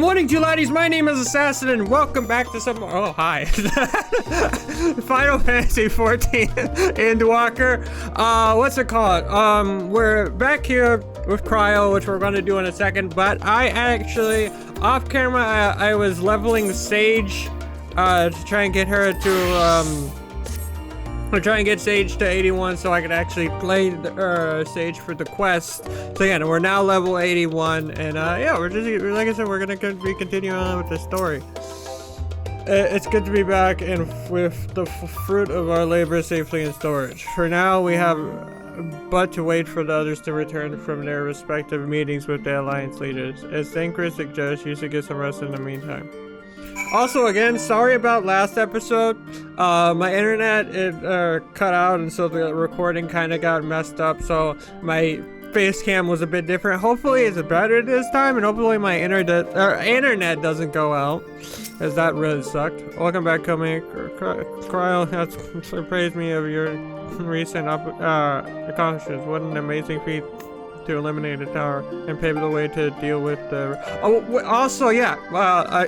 morning, you laddies. My name is Assassin, and welcome back to some. Oh, hi. Final Fantasy 14 Endwalker. What's it called? We're back here with Cryo, which we're gonna do in a second. But I actually, off camera, I was leveling Sage to try and get her to We're trying to get Sage to 81 so I could actually play Sage for the quest. So yeah, we're now level 81, and yeah, we're just, like I said, we're gonna be continuing on with the story. It's good to be back and with the fruit of our labor safely in storage. For now, we have but to wait for the others to return from their respective meetings with the Alliance leaders. As Thancred suggests, you should get some rest in the meantime. Also, again, sorry about last episode. My internet cut out, and so the recording kind of got messed up. So my face cam was a bit different. Hopefully, it's better this time, and hopefully my internet doesn't go out, as that really sucked. Welcome back, Cryo has praised me of your recent accomplishments. What an amazing feat to eliminate a tower and pave the way to deal with the. Oh, also, yeah.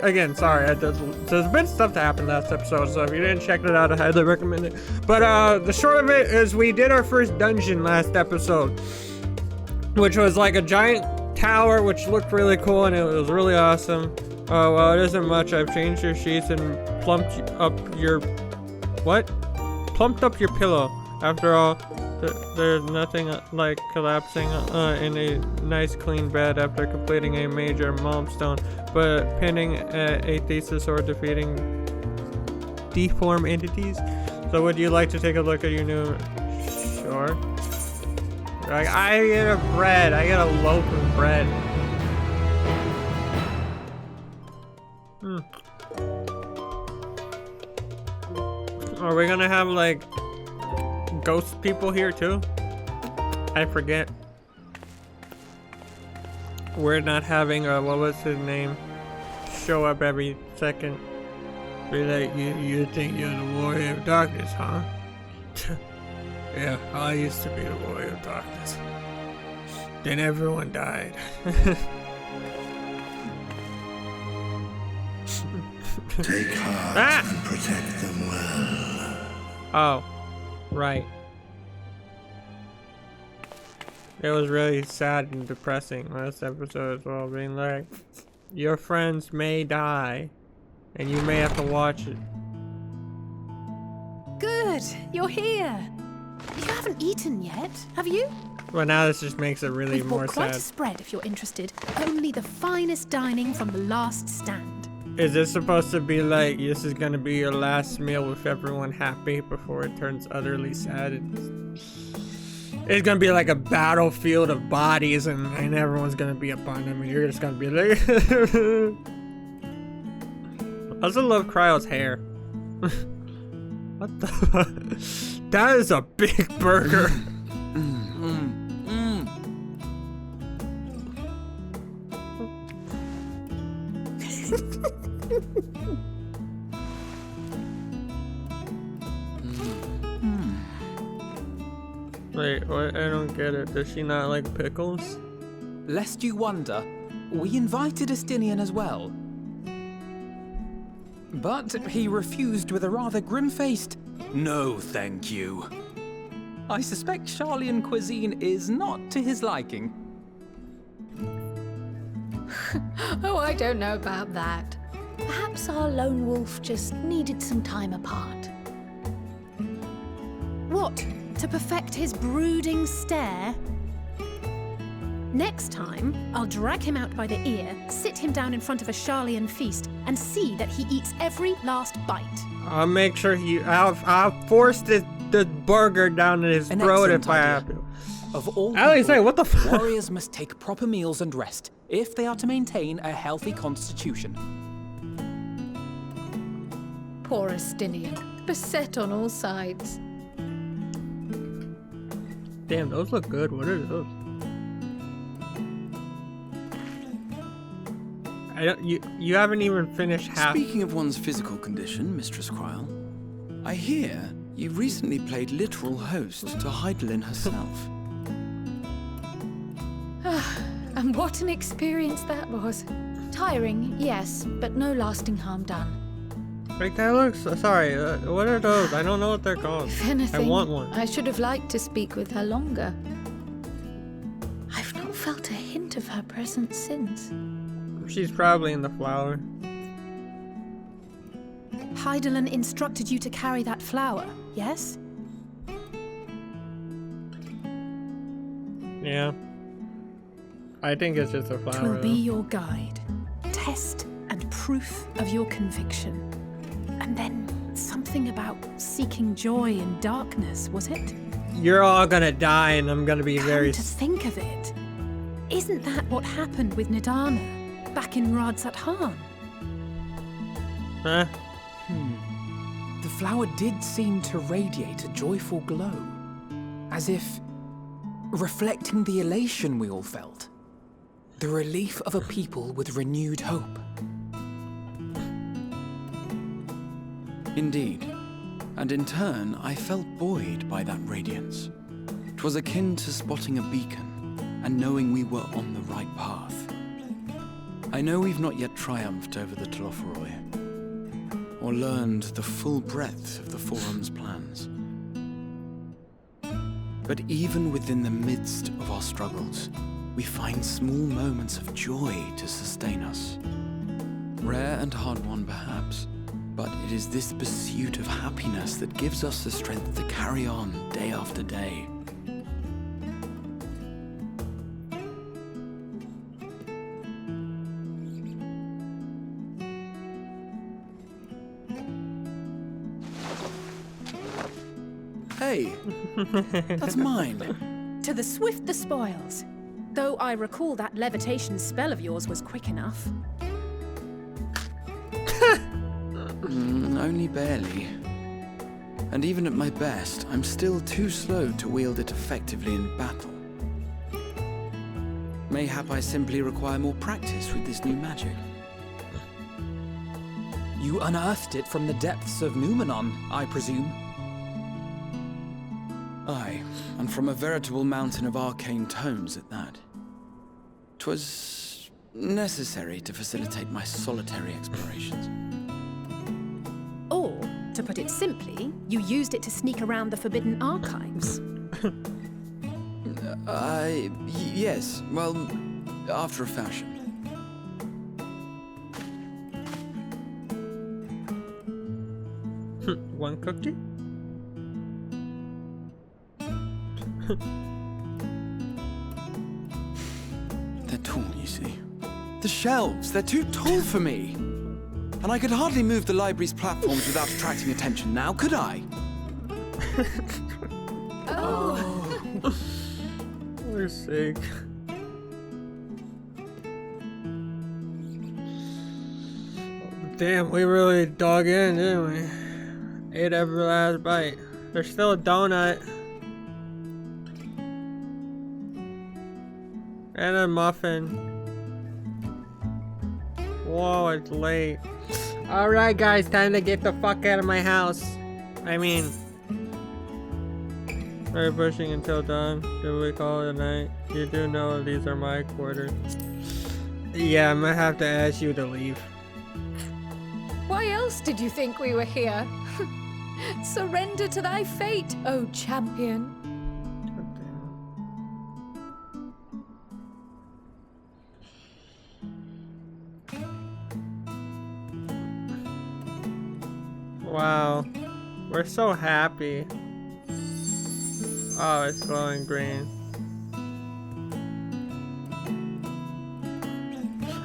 Again, sorry. There's been stuff that happened last episode, so if you didn't check it out, I highly recommend it. But the short of it is, we did our first dungeon last episode, which was like a giant tower, which looked really cool, and it was really awesome. Well, it isn't much. I've changed your sheets and plumped up your pillow. After all, there's nothing like collapsing in a nice clean bed after completing a major milestone, but pinning a thesis or defeating deformed entities. So would you like to take a look at your new... Sure. I get a bread. I get a loaf of bread. Are we gonna have like ghost people here too? I forget. We're not having what was his name show up every second. Be like, you think you're the warrior of darkness, huh? Yeah, I used to be the warrior of darkness. Then everyone died. Take heart and protect them well. Oh, right. It was really sad and depressing last episode as well, being like, your friends may die, and you may have to watch it. Good, you're here. You haven't eaten yet, have you? Well, now this just makes it really We've more bought quite sad. a spread if you're interested. Only the finest dining from the last stand. Is this supposed to be like, this is gonna be your last meal with everyone happy before it turns utterly sad? It's gonna be like a battlefield of bodies, and everyone's gonna be upon them, and you're just gonna be like... I also love Cryo's hair. What the... That is a big burger. Wait, what? I don't get it. Does she not like pickles? Lest you wonder, we invited Estinian as well. But he refused with a rather grim-faced, "No, thank you." I suspect Charlian cuisine is not to his liking. Oh, I don't know about that. Perhaps our lone wolf just needed some time apart. What? To perfect his brooding stare? Next time, I'll drag him out by the ear, sit him down in front of a Charlian feast, and see that he eats every last bite. I'll make sure I'll force the burger down in his throat if I have to. Of all I always say, what the fuck? Warriors must take proper meals and rest if they are to maintain a healthy constitution. Poor Estinian, beset on all sides. Damn, those look good. What are those? You haven't even finished half. Speaking of one's physical condition, Mistress Cryle, I hear you recently played literal host to Heidelin herself. And what an experience that was. Tiring, yes, but no lasting harm done. Like, that looks... Sorry, what are those? I don't know what they're called. If anything, I want one. I should have liked to speak with her longer. I've not felt a hint of her presence since. She's probably in the flower. Heidelin instructed you to carry that flower, yes? Yeah. I think it's just a flower. It will be your guide, test and proof of your conviction. And then something about seeking joy in darkness, was it? You're all gonna die and I'm gonna be very... Come to think of it, isn't that what happened with Nidana back in Radzat-Han? Huh? The flower did seem to radiate a joyful glow, as if reflecting the elation we all felt, the relief of a people with renewed hope. Indeed. And in turn, I felt buoyed by that radiance. 'Twas akin to spotting a beacon and knowing we were on the right path. I know we've not yet triumphed over the Telophoroi, or learned the full breadth of the Forum's plans. But even within the midst of our struggles, we find small moments of joy to sustain us. Rare and hard-won, perhaps, but it is this pursuit of happiness that gives us the strength to carry on day after day. Hey, that's mine. To the swift the spoils. Though I recall that levitation spell of yours was quick enough. Only barely. And even at my best, I'm still too slow to wield it effectively in battle. Mayhap I simply require more practice with this new magic. You unearthed it from the depths of Numenon, I presume? Aye, and from a veritable mountain of arcane tomes at that. 'Twas necessary to facilitate my solitary explorations. Or, to put it simply, you used it to sneak around the forbidden archives. Yes, well, after a fashion. One cookie? They're tall, you see. The shelves, they're too tall for me. And I could hardly move the library's platforms without attracting attention now, could I? For sake. Damn, we really dug in, didn't we? Ate every last bite. There's still a donut. And a muffin. Whoa, it's late. Alright guys, time to get the fuck out of my house. I mean... We're pushing until dawn. Do we call it a night? You do know these are my quarters. Yeah, I'm gonna have to ask you to leave. Why else did you think we were here? Surrender to thy fate, O champion. Wow, we're so happy. Oh, it's glowing green.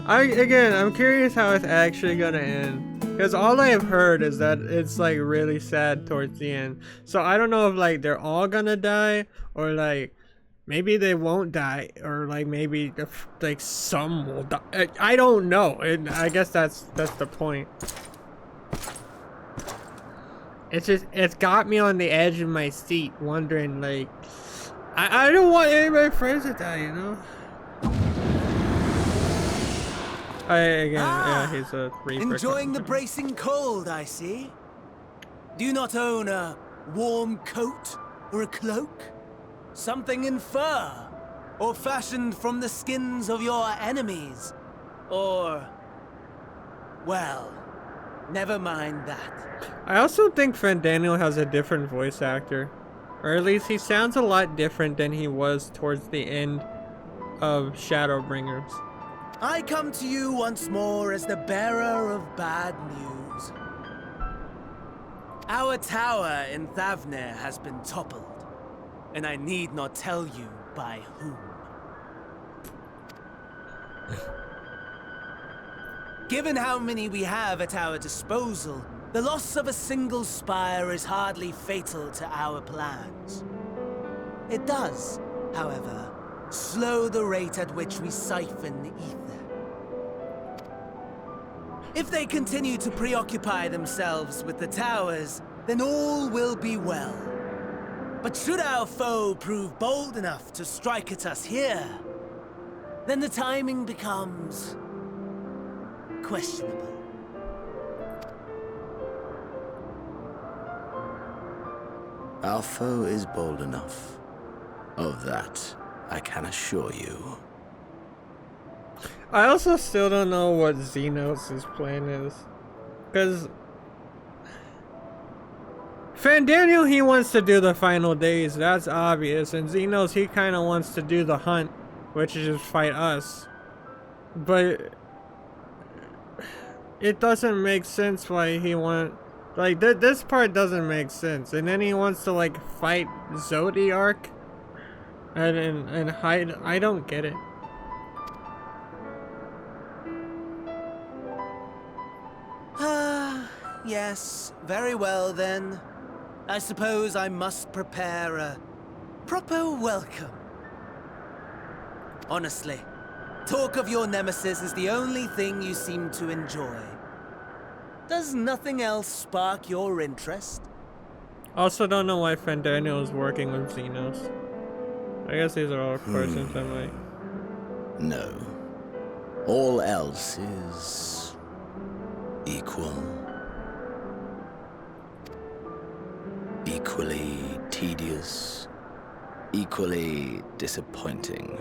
I'm curious how it's actually gonna end. Because all I've heard is that it's like really sad towards the end. So I don't know if like they're all gonna die or like maybe they won't die or like maybe like some will die. I don't know. And I guess that's the point. It's got me on the edge of my seat wondering like I don't want any of my friends to die, you know? Yeah, he's a reaper. Enjoying the bracing cold, I see. Do you not own a warm coat or a cloak? Something in fur? Or fashioned from the skins of your enemies? Or Well, never mind that. I also think Fandaniel has a different voice actor. Or at least he sounds a lot different than he was towards the end of Shadowbringers. I come to you once more as the bearer of bad news. Our tower in Thavner has been toppled, and I need not tell you by whom. Given how many we have at our disposal, the loss of a single spire is hardly fatal to our plans. It does, however, slow the rate at which we siphon ether. If they continue to preoccupy themselves with the towers, then all will be well. But should our foe prove bold enough to strike at us here, then the timing becomes questionable. Our foe is bold enough. Of that, I can assure you. I also still don't know what Xenos' plan is. Because Fandaniel, he wants to do the final days, that's obvious. And Xenos, he kind of wants to do the hunt, which is just fight us. But it doesn't make sense why he like this part doesn't make sense. And then he wants to like fight Zodiark and hide. I don't get it. Yes, very well then. I suppose I must prepare a proper welcome. Honestly, talk of your nemesis is the only thing you seem to enjoy. Does nothing else spark your interest? Also don't know why Fandaniel is working with Xenos. I guess these are all questions I might. No. All else is equal. Equally tedious. Equally disappointing.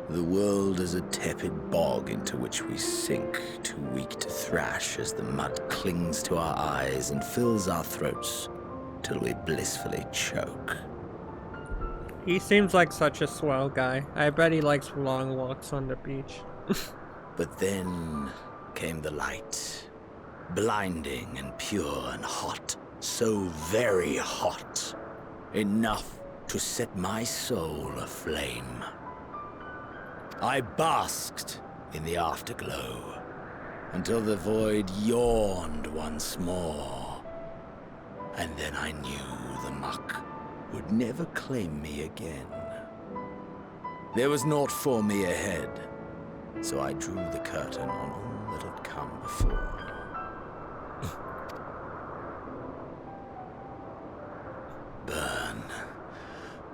The world is a tepid bog into which we sink, too weak to thrash as the mud clings to our eyes and fills our throats till we blissfully choke. He seems like such a swell guy. I bet he likes long walks on the beach. But then came the light. Blinding and pure and hot. So very hot. Enough to set my soul aflame. I basked in the afterglow until the void yawned once more. And then I knew the muck would never claim me again. There was naught for me ahead, so I drew the curtain on all that had come before. Burn.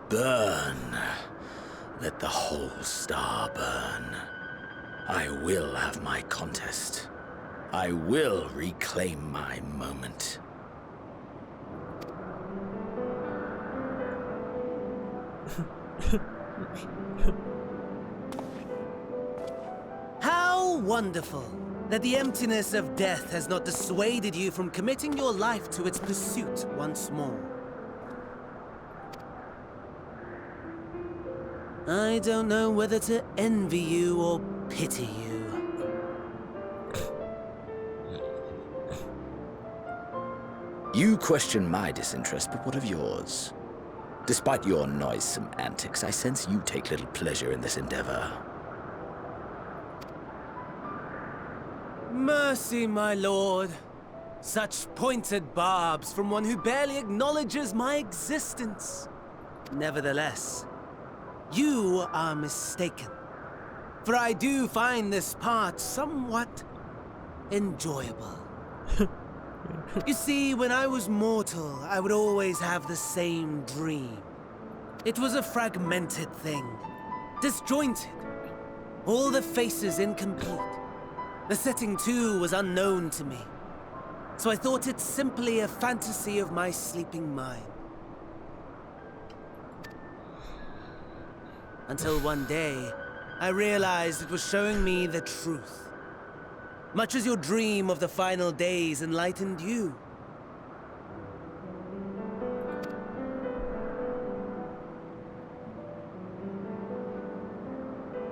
Burn. Let the whole star burn. I will have my contest. I will reclaim my moment. How wonderful that the emptiness of death has not dissuaded you from committing your life to its pursuit once more. I don't know whether to envy you or pity you. You question my disinterest, but what of yours? Despite your noisome antics, I sense you take little pleasure in this endeavor. Mercy, my lord. Such pointed barbs from one who barely acknowledges my existence. Nevertheless, you are mistaken. For I do find this part somewhat enjoyable. You see, when I was mortal, I would always have the same dream. It was a fragmented thing, disjointed. All the faces incomplete. The setting, too, was unknown to me. So I thought it simply a fantasy of my sleeping mind. Until one day, I realized it was showing me the truth. much as your dream of the final days enlightened you.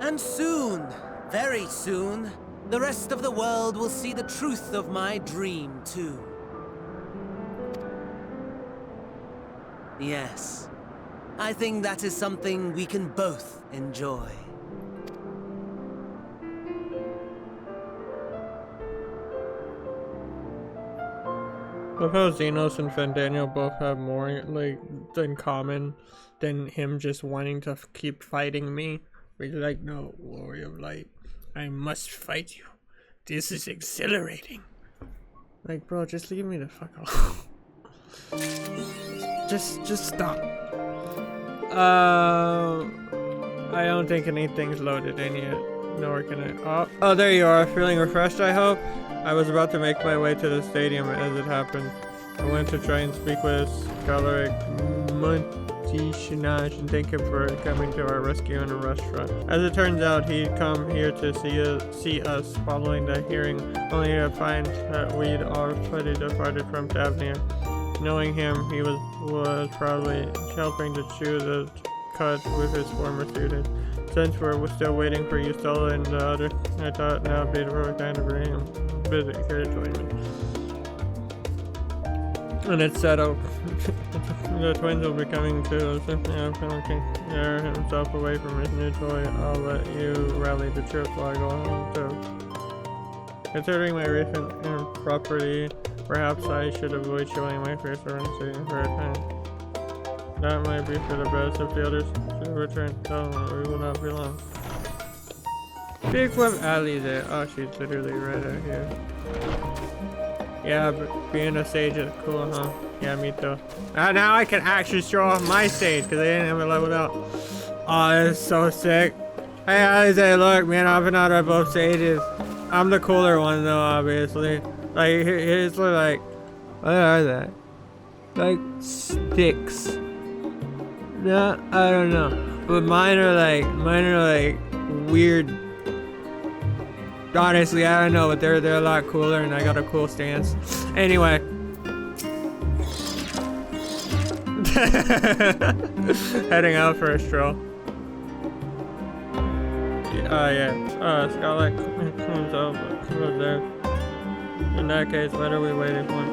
And soon, very soon, the rest of the world will see the truth of my dream, too. Yes, I think that is something we can both enjoy. Suppose Xenos and Fandaniel both have more like in common than him just wanting to keep fighting me. He's like, no, Warrior of Light, I must fight you. This is exhilarating. Like, bro, just leave me the fuck alone. just stop. I don't think anything's loaded in yet. Nor can I. Oh, there you are. Feeling refreshed, I hope? I was about to make my way to the stadium as it happened. I went to try and speak with Galeric Montishinaj and thank him for coming to our rescue in a restaurant. As it turns out, he'd come here to see us following the hearing, only to find that we'd already departed from Tavnir. Knowing him, he was probably helping to chew the cud with his former students. Since we're still waiting for Yustella and the other, I thought now would be the perfect time to bring him visit here to join me. And it's settled. The twins will be coming too. Simply can tear himself away from his new toy. I'll let you rally the troops while I go home too. Considering my recent impropriety, perhaps I should avoid showing my face or anything for a time. That might be for the best if the others should return. Tell them we will not be long. Big Web Alley there. Oh, she's literally right out here. Yeah, but being a sage is cool, huh? Yeah, me too. Now I can actually show off my stage because I didn't have it leveled up. Oh, that's so sick. Hey, Alize, look, me and Avenat are both sages. I'm the cooler one though, obviously. Like, here's like, what are they? Like, sticks. No, I don't know. But mine are like weird. Honestly, I don't know, but they're a lot cooler and I got a cool stance. Anyway. Heading out for a stroll. Yeah. Scarlet himself was there. In that case, what are we waiting for?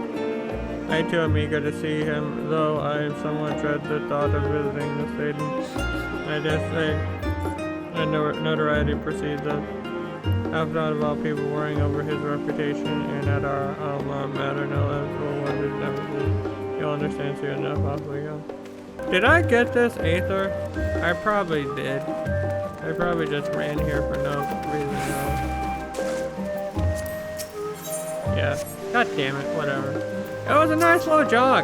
I too am eager to see him, though I somewhat dread the thought of visiting the stadium. I dare say, notoriety precedes us. I've thought about people worrying over his reputation, and at our alma mater, no less will one who's never seen. You'll understand soon enough. Off we go. Did I get this Aether? I probably did. I probably just ran here for no reason at all. Yeah. God damn it. Whatever. It was a nice little jog.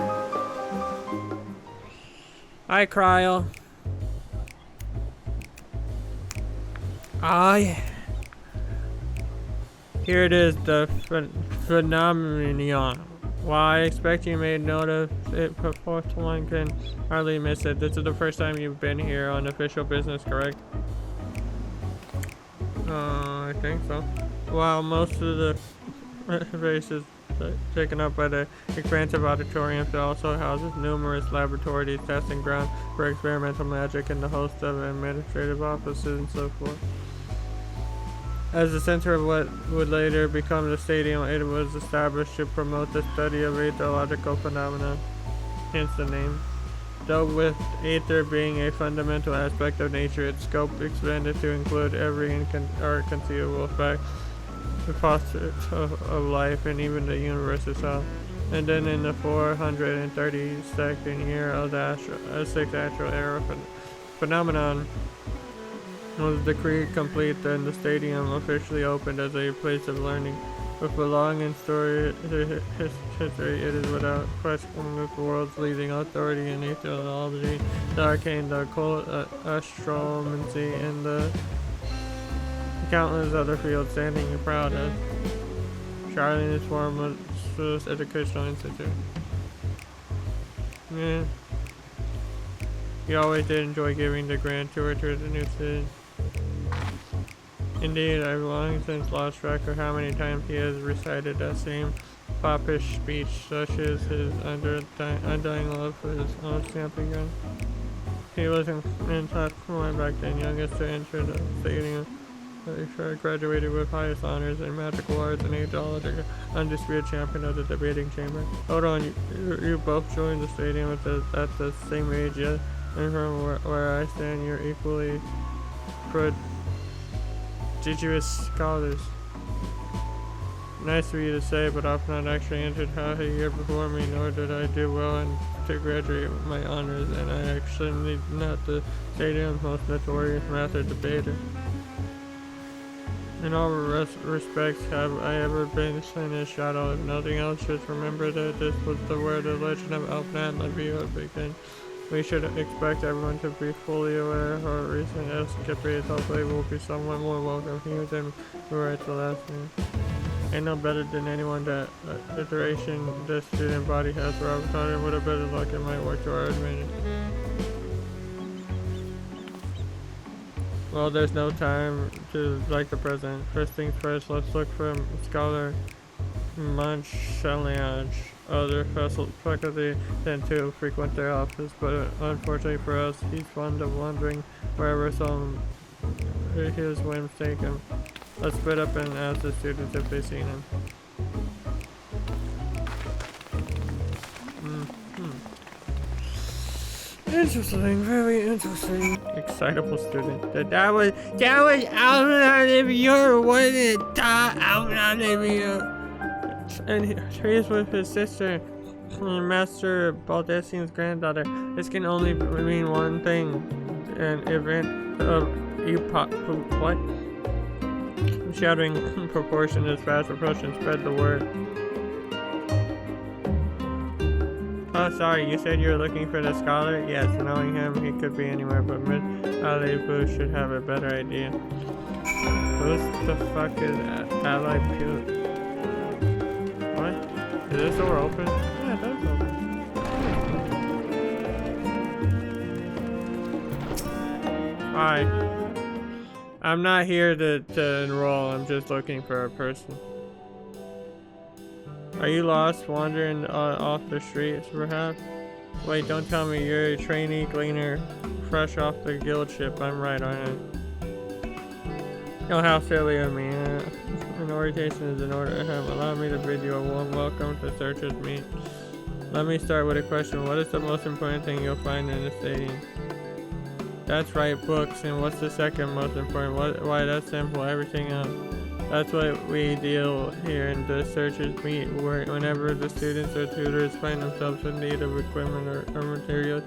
Hi, Cryo. Ah, yeah. Here it is, the phenomenon. Why I expect you made note of it before one can hardly miss it. This is the first time you've been here on official business, correct? I think so. While most of the space is taken up by the expansive auditorium, it also houses numerous laboratories, testing ground for experimental magic, and the host of administrative offices and so forth. As the center of what would later become the stadium, it was established to promote the study of aetherological phenomena, hence the name. Though with aether being a fundamental aspect of nature, its scope expanded to include every conceivable fact, the foster of life, and even the universe itself. And then in the 432nd year of the 6th astral era phenomenon was decreed complete, then the stadium officially opened as a place of learning. With a long and storied history, it is without question the world's leading authority in aetherology, the arcane, the occult, astromancy, and the countless other fields standing proud as Charlene is foremost educational institute. Yeah. You always did enjoy giving the grand tour to the new city. Indeed, I've long since lost track of how many times he has recited that same foppish speech, such as his undying love for his own stamping gun. He was in top one back then, youngest to enter the stadium. He graduated with highest honors in magical arts and age-old undisputed champion of the debating chamber. Hold on, you both joined the stadium at the same age, yet, and from where I stand, you're equally prodigious scholars. Nice of you to say, but I've not actually entered half a year before me, nor did I do well to graduate with my honors, and I actually need not the stadium's most notorious master debater. In all respects, have I ever been in his shadow? If nothing else, just remember that this was where the legend of Alpnan Levio began. We should expect everyone to be fully aware of our recent escapades. Hopefully we'll be somewhat more welcome here than we were at the last one. Ain't no better than anyone that iteration the student body has for Avatar. With a better luck, it might work to our advantage. Well, there's no time to like the present. First things first, let's look for Scholar Mancheliage. Other faculty tend to frequent their office, but unfortunately for us, he's fond of wandering wherever his whims take him. Let's split up and ask the students if they've seen him. Interesting, very interesting. Excitable student. That was Alpnan wasn't it? Alpnan. And he's with his sister, Master Baldessian's granddaughter. This can only mean one thing: an event of what? Shouting proportion is fast approach and spread the word. Oh, sorry, you said you were looking for the scholar? Yes, knowing him, he could be anywhere, but Miss Alibu should have a better idea. Who the fuck is Alibu? What? Is this door open? Yeah, that's open. Hi. I'm not here to enroll, I'm just looking for a person. Are you lost, wandering off the streets, perhaps? Wait, don't tell me you're a trainee gleaner, fresh off the guild ship. I'm right, aren't I? Oh, how silly of me. An orientation is in order to have. Allow me to bid you a warm welcome to Searcher's Meet. Let me start with a question. What is the most important thing you'll find in the stadium? That's right, books. And what's the second most important? Why, that's simple. Everything else. That's what we deal here in the Searchers Meet, where whenever the students or tutors find themselves in need of equipment or materials,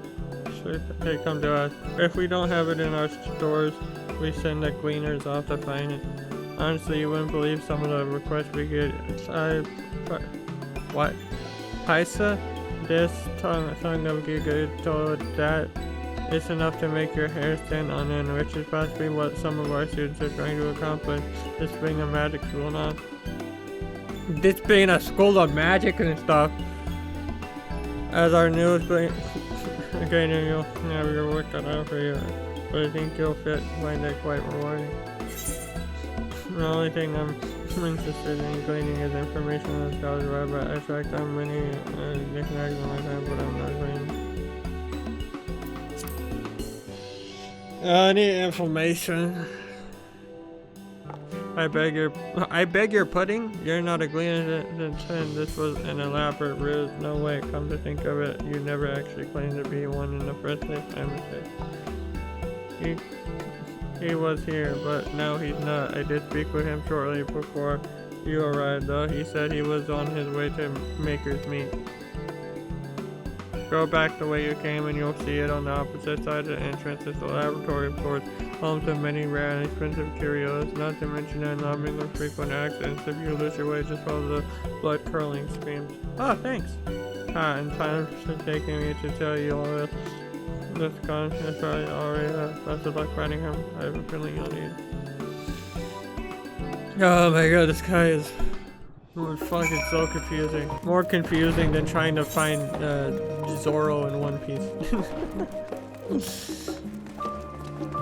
they come to us. If we don't have it in our stores, we send the gleaners off to find it. Honestly, you wouldn't believe some of the requests we get. What? Paisa? This tongue of Giga told that it's enough to make your hair stand on end, which is possibly what some of our students are trying to accomplish. This being a magic school now. This being a school of magic and stuff. As our newest gainer, you'll have your work cut out for you, but I think you'll find it quite rewarding. The only thing I'm interested in gleaning is information on the scholar's web, but I tracked down many knickknacks in my time, but I'm not gleaning. I need information. I beg your pudding? You're not a gleaner. This was an elaborate ruse. No way, come to think of it, you never actually claimed to be one in the first place. I'm mistaken. He was here, but now he's not. I did speak with him shortly before you arrived, though. He said he was on his way to Maker's Meet. Go back the way you came and you'll see it on the opposite side of the entrance. It's the laboratory, of course, home to many rare and expensive curios, not to mention an alarming of frequent accidents. If you lose your way, just follow the blood-curling screams. Oh, thanks! And time for taking me to tell you all this. This con is probably already best of luck finding him. I have a feeling you'll need. Oh my god, this guy is fucking so confusing. More confusing than trying to find Zoro in One Piece.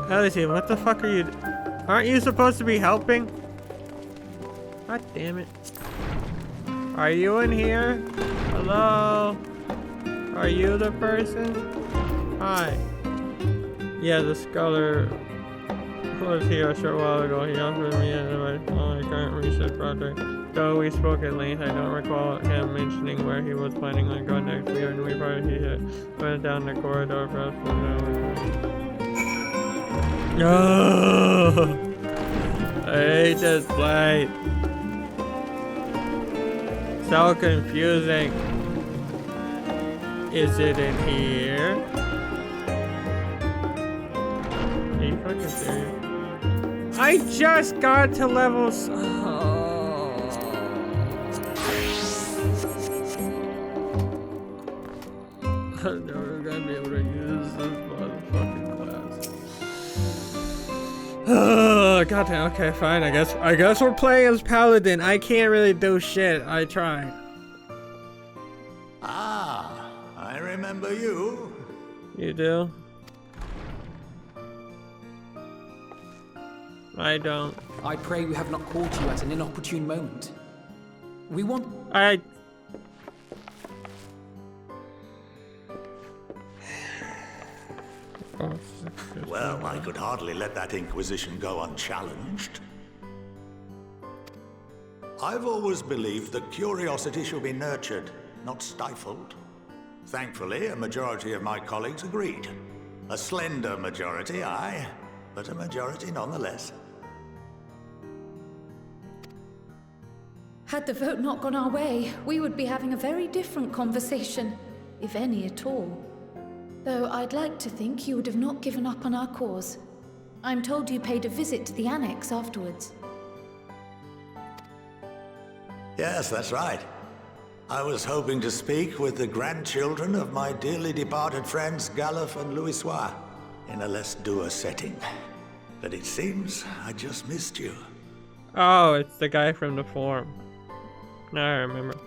Alice, what the fuck are you? Aren't you supposed to be helping? God damn it. Are you in here? Hello? Are you the person? Hi. Yeah, the scholar was here a short while ago. He offered me advice on my current research project. Though we spoke at length, I don't recall him mentioning where he was planning on going next. We probably went down the corridor for us. Oh, I hate this place. So confusing. Is it in here? Are you fucking serious? I just got to level. I'm never gonna be able to use this motherfucking class. Oh, goddamn. Okay, fine. I guess we're playing as Paladin. I can't really do shit. I tried. Ah, I remember you. You do? I don't. I pray we have not caught you at an inopportune moment. We want... Well, I could hardly let that Inquisition go unchallenged. I've always believed that curiosity should be nurtured, not stifled. Thankfully, a majority of my colleagues agreed. A slender majority, aye, but a majority nonetheless. Had the vote not gone our way, we would be having a very different conversation, if any at all. Though I'd like to think you would have not given up on our cause. I'm told you paid a visit to the Annex afterwards. Yes, that's right. I was hoping to speak with the grandchildren of my dearly departed friends Galef and Louisoix in a less dour setting. But it seems I just missed you. Oh, it's the guy from the forum. Now I remember.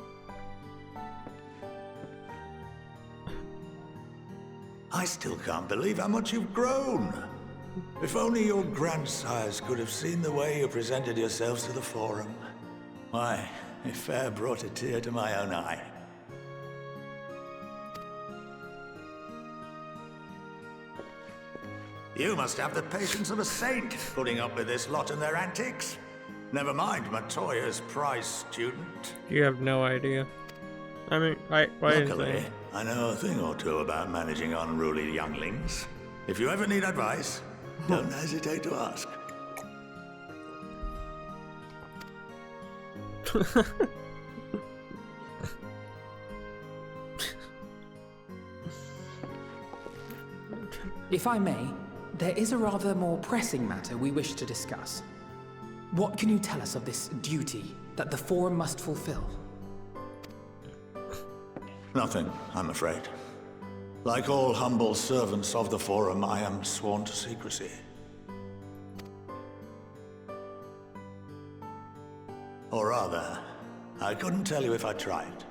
I still can't believe how much you've grown. If only your grandsires could have seen the way you presented yourselves to the forum. Why, it fair brought a tear to my own eye. You must have the patience of a saint, putting up with this lot and their antics. Never mind Matoya's prize student. You have no idea. I mean, Luckily, I know a thing or two about managing unruly younglings. If you ever need advice, don't hesitate to ask. If I may, there is a rather more pressing matter we wish to discuss. What can you tell us of this duty that the Forum must fulfill? Nothing, I'm afraid. Like all humble servants of the Forum, I am sworn to secrecy. Or rather, I couldn't tell you if I tried.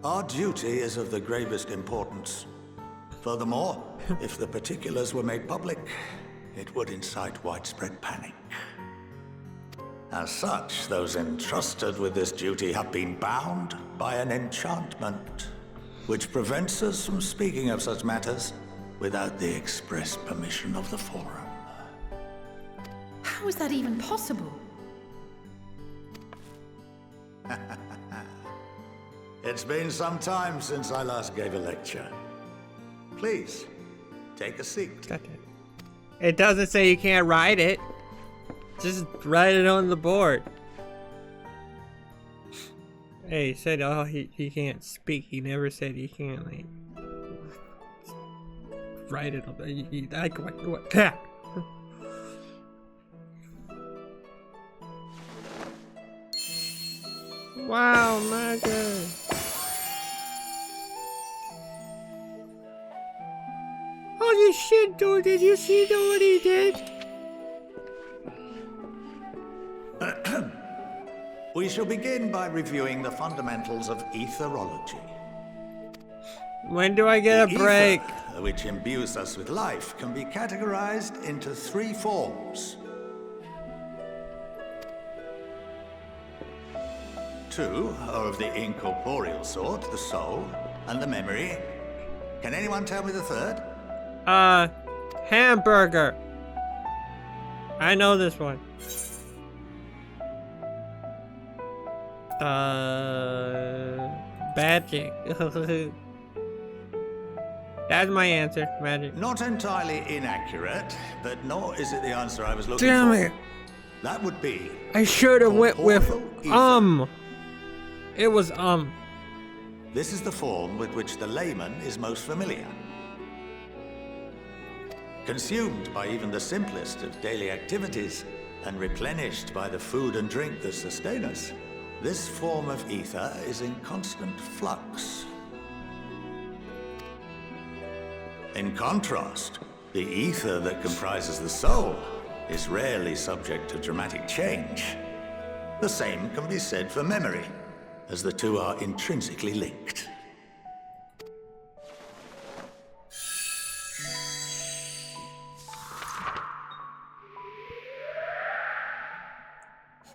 Our duty is of the gravest importance. Furthermore, if the particulars were made public, it would incite widespread panic. As such, those entrusted with this duty have been bound by an enchantment, which prevents us from speaking of such matters without the express permission of the Forum. How is that even possible? It's been some time since I last gave a lecture. Please, take a seat. it doesn't say you can't write it. Just write it on the board. Hey, he said, oh, he can't speak. He never said he can't, like, write it on the... Wow, magic. Holy shit, dude, did you see what he did? We shall begin by reviewing the fundamentals of etherology. When do I get The a break? ether, which imbues us with life, can be categorized into 3 forms. 2 are of the incorporeal sort, the soul, and the memory. Can anyone tell me the third? Hamburger. I know this one. Magic. That's my answer, magic. Not entirely inaccurate, but nor is it the answer I was looking Damn for. it. That would be... I should have went with, corporeal ether. It was, This is the form with which the layman is most familiar. Consumed by even the simplest of daily activities, and replenished by the food and drink that sustain us, this form of ether is in constant flux. In contrast, the ether that comprises the soul is rarely subject to dramatic change. The same can be said for memory, as the two are intrinsically linked.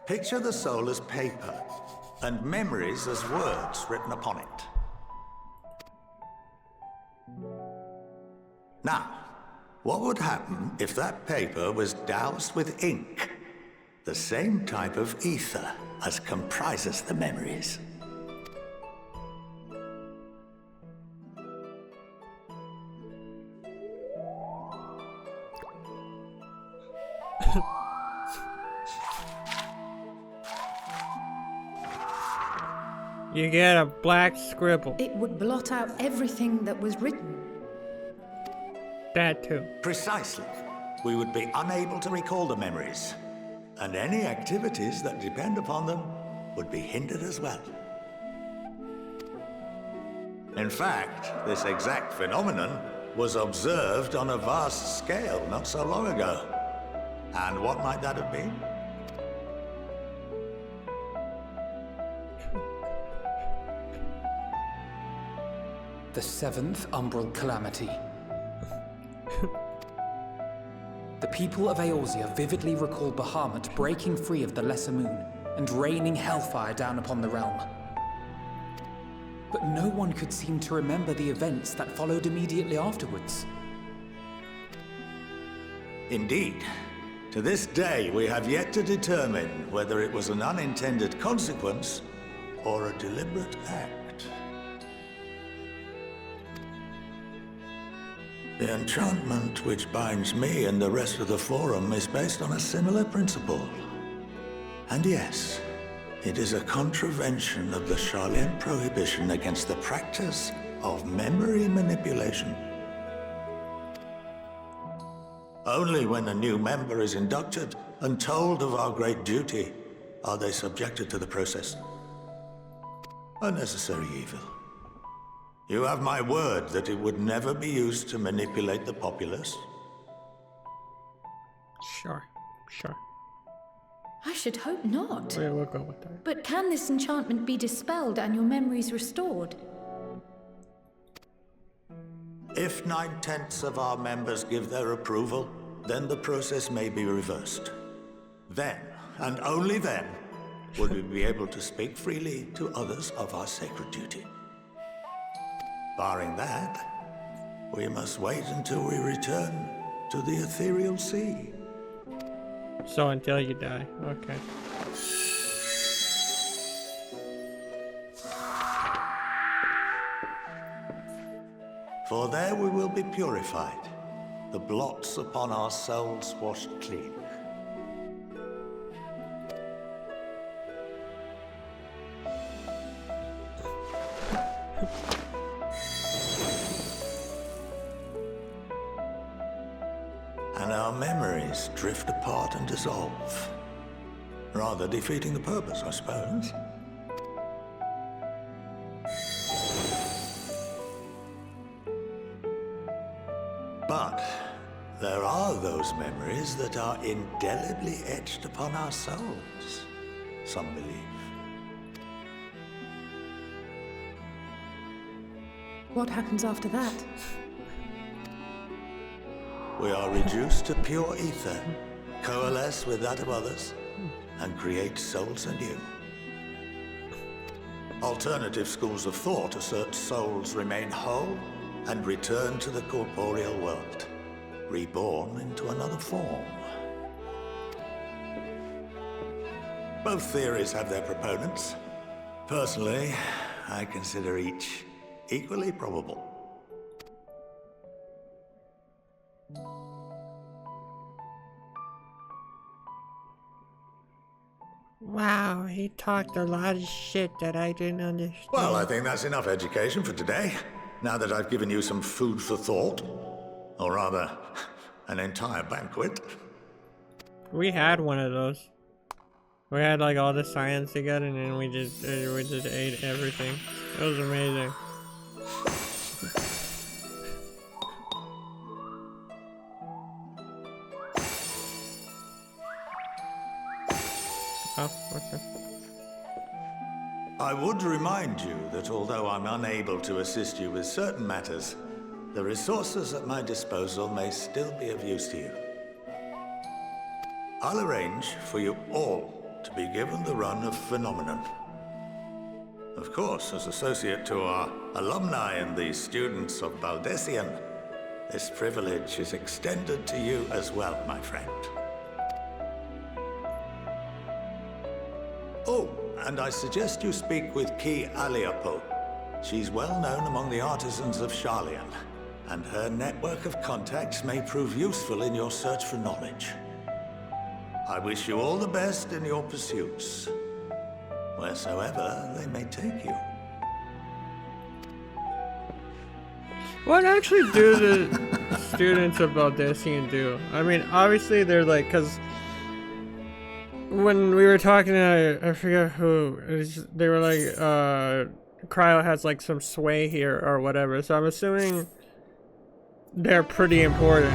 Picture the soul as paper, and memories as words written upon it. Now, what would happen if that paper was doused with ink? The same type of ether as comprises the memories. You get a black scribble. It would blot out everything that was written. That too. Precisely. We would be unable to recall the memories, and any activities that depend upon them would be hindered as well. In fact, this exact phenomenon was observed on a vast scale not so long ago. And what might that have been? The 7th Umbral Calamity. The people of Eorzea vividly recall Bahamut breaking free of the Lesser Moon and raining hellfire down upon the realm. But no one could seem to remember the events that followed immediately afterwards. Indeed. To this day, we have yet to determine whether it was an unintended consequence or a deliberate act. The enchantment which binds me and the rest of the Forum is based on a similar principle. And yes, it is a contravention of the Sharlayan prohibition against the practice of memory manipulation. Only when a new member is inducted and told of our great duty are they subjected to the process. A necessary evil. You have my word that it would never be used to manipulate the populace. Sure. I should hope not. We'll go with that. But can this enchantment be dispelled and your memories restored? If 9/10 of our members give their approval, then the process may be reversed. Then, and only then, will we be able to speak freely to others of our sacred duty. Barring that, we must wait until we return to the ethereal sea. So until you die. Okay. For there we will be purified, the blots upon our souls washed clean. And our memories drift apart and dissolve. Rather defeating the purpose, I suppose. But there are those memories that are indelibly etched upon our souls, some believe. What happens after that? We are reduced to pure ether, coalesce with that of others, and create souls anew. Alternative schools of thought assert souls remain whole and return to the corporeal world, reborn into another form. Both theories have their proponents. Personally, I consider each equally probable. Wow, he talked a lot of shit that I didn't understand. Well, I think that's enough education for today. Now that I've given you some food for thought, or rather, an entire banquet. We had one of those. We had like all the science together, and then we just ate everything. It was amazing. Oh, okay. I would remind you that although I'm unable to assist you with certain matters, the resources at my disposal may still be of use to you. I'll arrange for you all to be given the run of Phenomenon. Of course, as associate to our alumni and the students of Baldessian, this privilege is extended to you as well, my friend. Oh, and I suggest you speak with Ki Aliapo. She's well known among the artisans of Sharlayan, and her network of contacts may prove useful in your search for knowledge. I wish you all the best in your pursuits, wheresoever they may take you. What actually do the students of Baldessian do? I mean, obviously they're like, cause when we were talking to, I forget who, they were like, Cryo has like some sway here or whatever, so I'm assuming they're pretty important.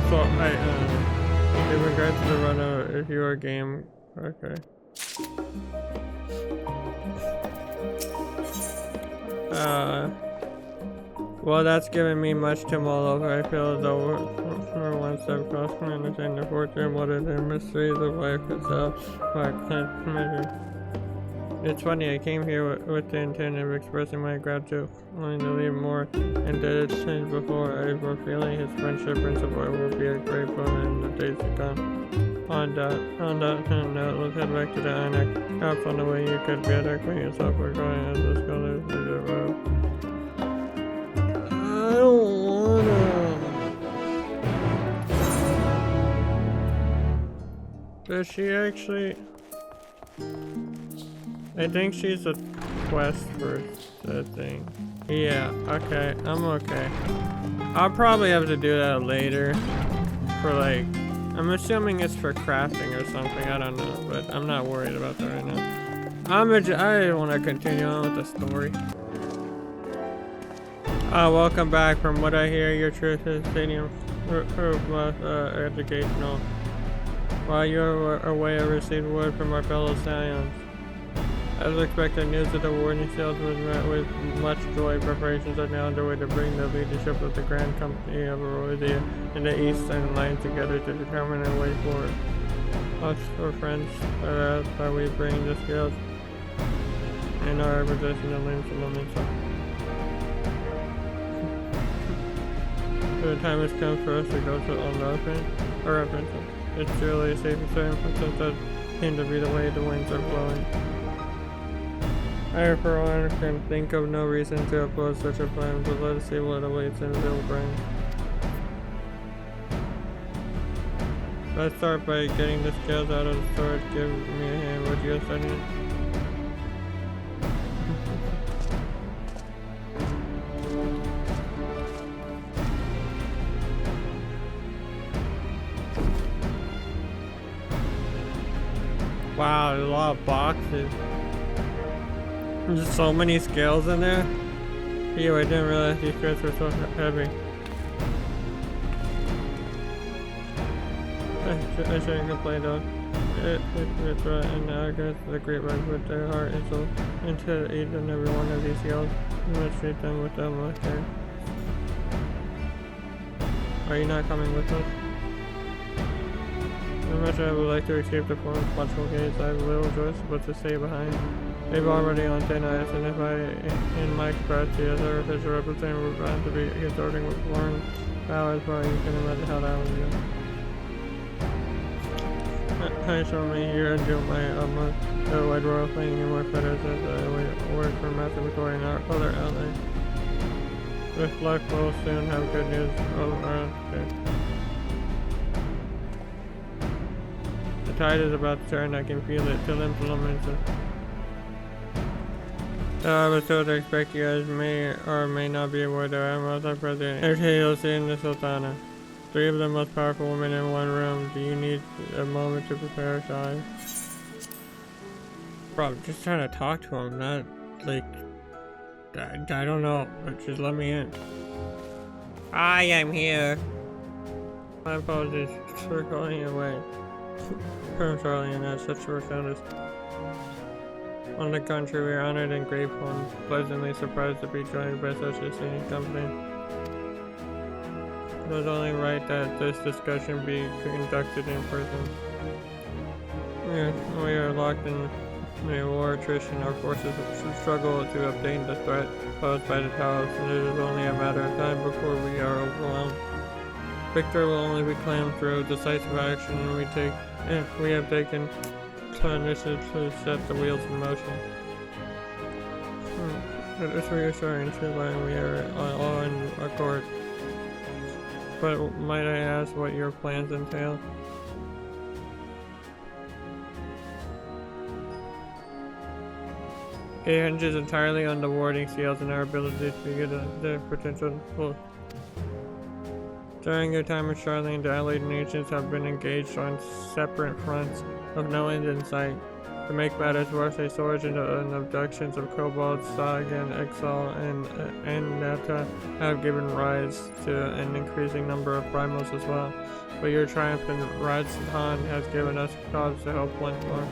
So in regards to the run of your game, okay. Well, that's given me much to mull over. I feel as though for once I've crossed my understanding of fortune, what are the mysteries of life itself. I can't measure. It's funny, I came here with the intent of expressing my gratitude, wanting to leave more and did it since before. I have a feeling his friendship and support will be a great boon in the days to come. On that note, let's head back to the annex. Have fun the way you could be acquainting yourself with going as the scholars to the road. I don't wanna. Does she actually? I think she's a quest for the thing. Yeah, okay, I'm okay. I'll probably have to do that later. For like, I'm assuming it's for crafting or something, I don't know, but I'm not worried about that right now. I want to continue on with the story. Welcome back. From what I hear, your truth is stadium educational. While you're away, I received word from our fellow Scions. As expected, news of the warning sales was met with much joy. Preparations are now underway to bring the leadership of the Grand Company of Erosia and the Eastern Line together to determine a way forward. Us, our friends, are asked how we bring the scales in our possession of limbs and momentum. The time has come for us to go to Unlawful or Repentance. It's surely safe to say, since that seems to be the way the winds are blowing. I, for one, can think of no reason to oppose such a plan, but let us see what awaits in the bring. Let's start by getting the scales out of the storage. Give me a hand, would you, Sergeant? Wow, there's a lot of boxes. There's so many scales in there. Ew, I didn't realize these guys were so heavy. I shouldn't complain though. it and arrogance, the great red with their heart and soul, into each and every one of these seals. You must treat them with utmost care. Are you not coming with us? As much as I would like to escape the form of watchful gaze, I have little choice but to stay behind. They've already on thin ice, and if I, in my capacity as our official representative, were bound to be consorting with foreign powers, well, you can imagine how that would go. I shall remain here and do my utmost, though I'd royal playing in more fetters as I work for Master Victoria and our other allies. With luck, we'll soon have good news all around here. The tide is about to turn, I can feel it till implements it. I was told to expect you guys may or may not be aware that I am also President Ertailsi and the Sultana. 3 of the most powerful women in one room. Do you need a moment to prepare, Shai? Bro, I'm just trying to talk to him, not like... I don't know, but just let me in. Hi, I'm here. My apologies for calling you away from Charlie and at such short notice. On the contrary, we are honored and grateful and pleasantly surprised to be joined by such a senior company. It was only right that this discussion be conducted in person. We are locked in a war attrition. Our forces struggle to obtain the threat posed by the towers, and it is only a matter of time before we are overwhelmed. Victory will only be claimed through decisive action, and we have taken initiative to set the wheels in motion. It is reassuring to learn we are all in accord. But might I ask what your plans entail? It hinges entirely on the warding seals and our ability to get the potential pull. During your time with Charlene, the allied nations have been engaged on separate fronts of no end in sight. To make matters worse, a surge in abductions of kobolds, Sagan, Exal, and Nata have given rise to an increasing number of primals as well. But your triumphant Radhan has given us cause to hope once more.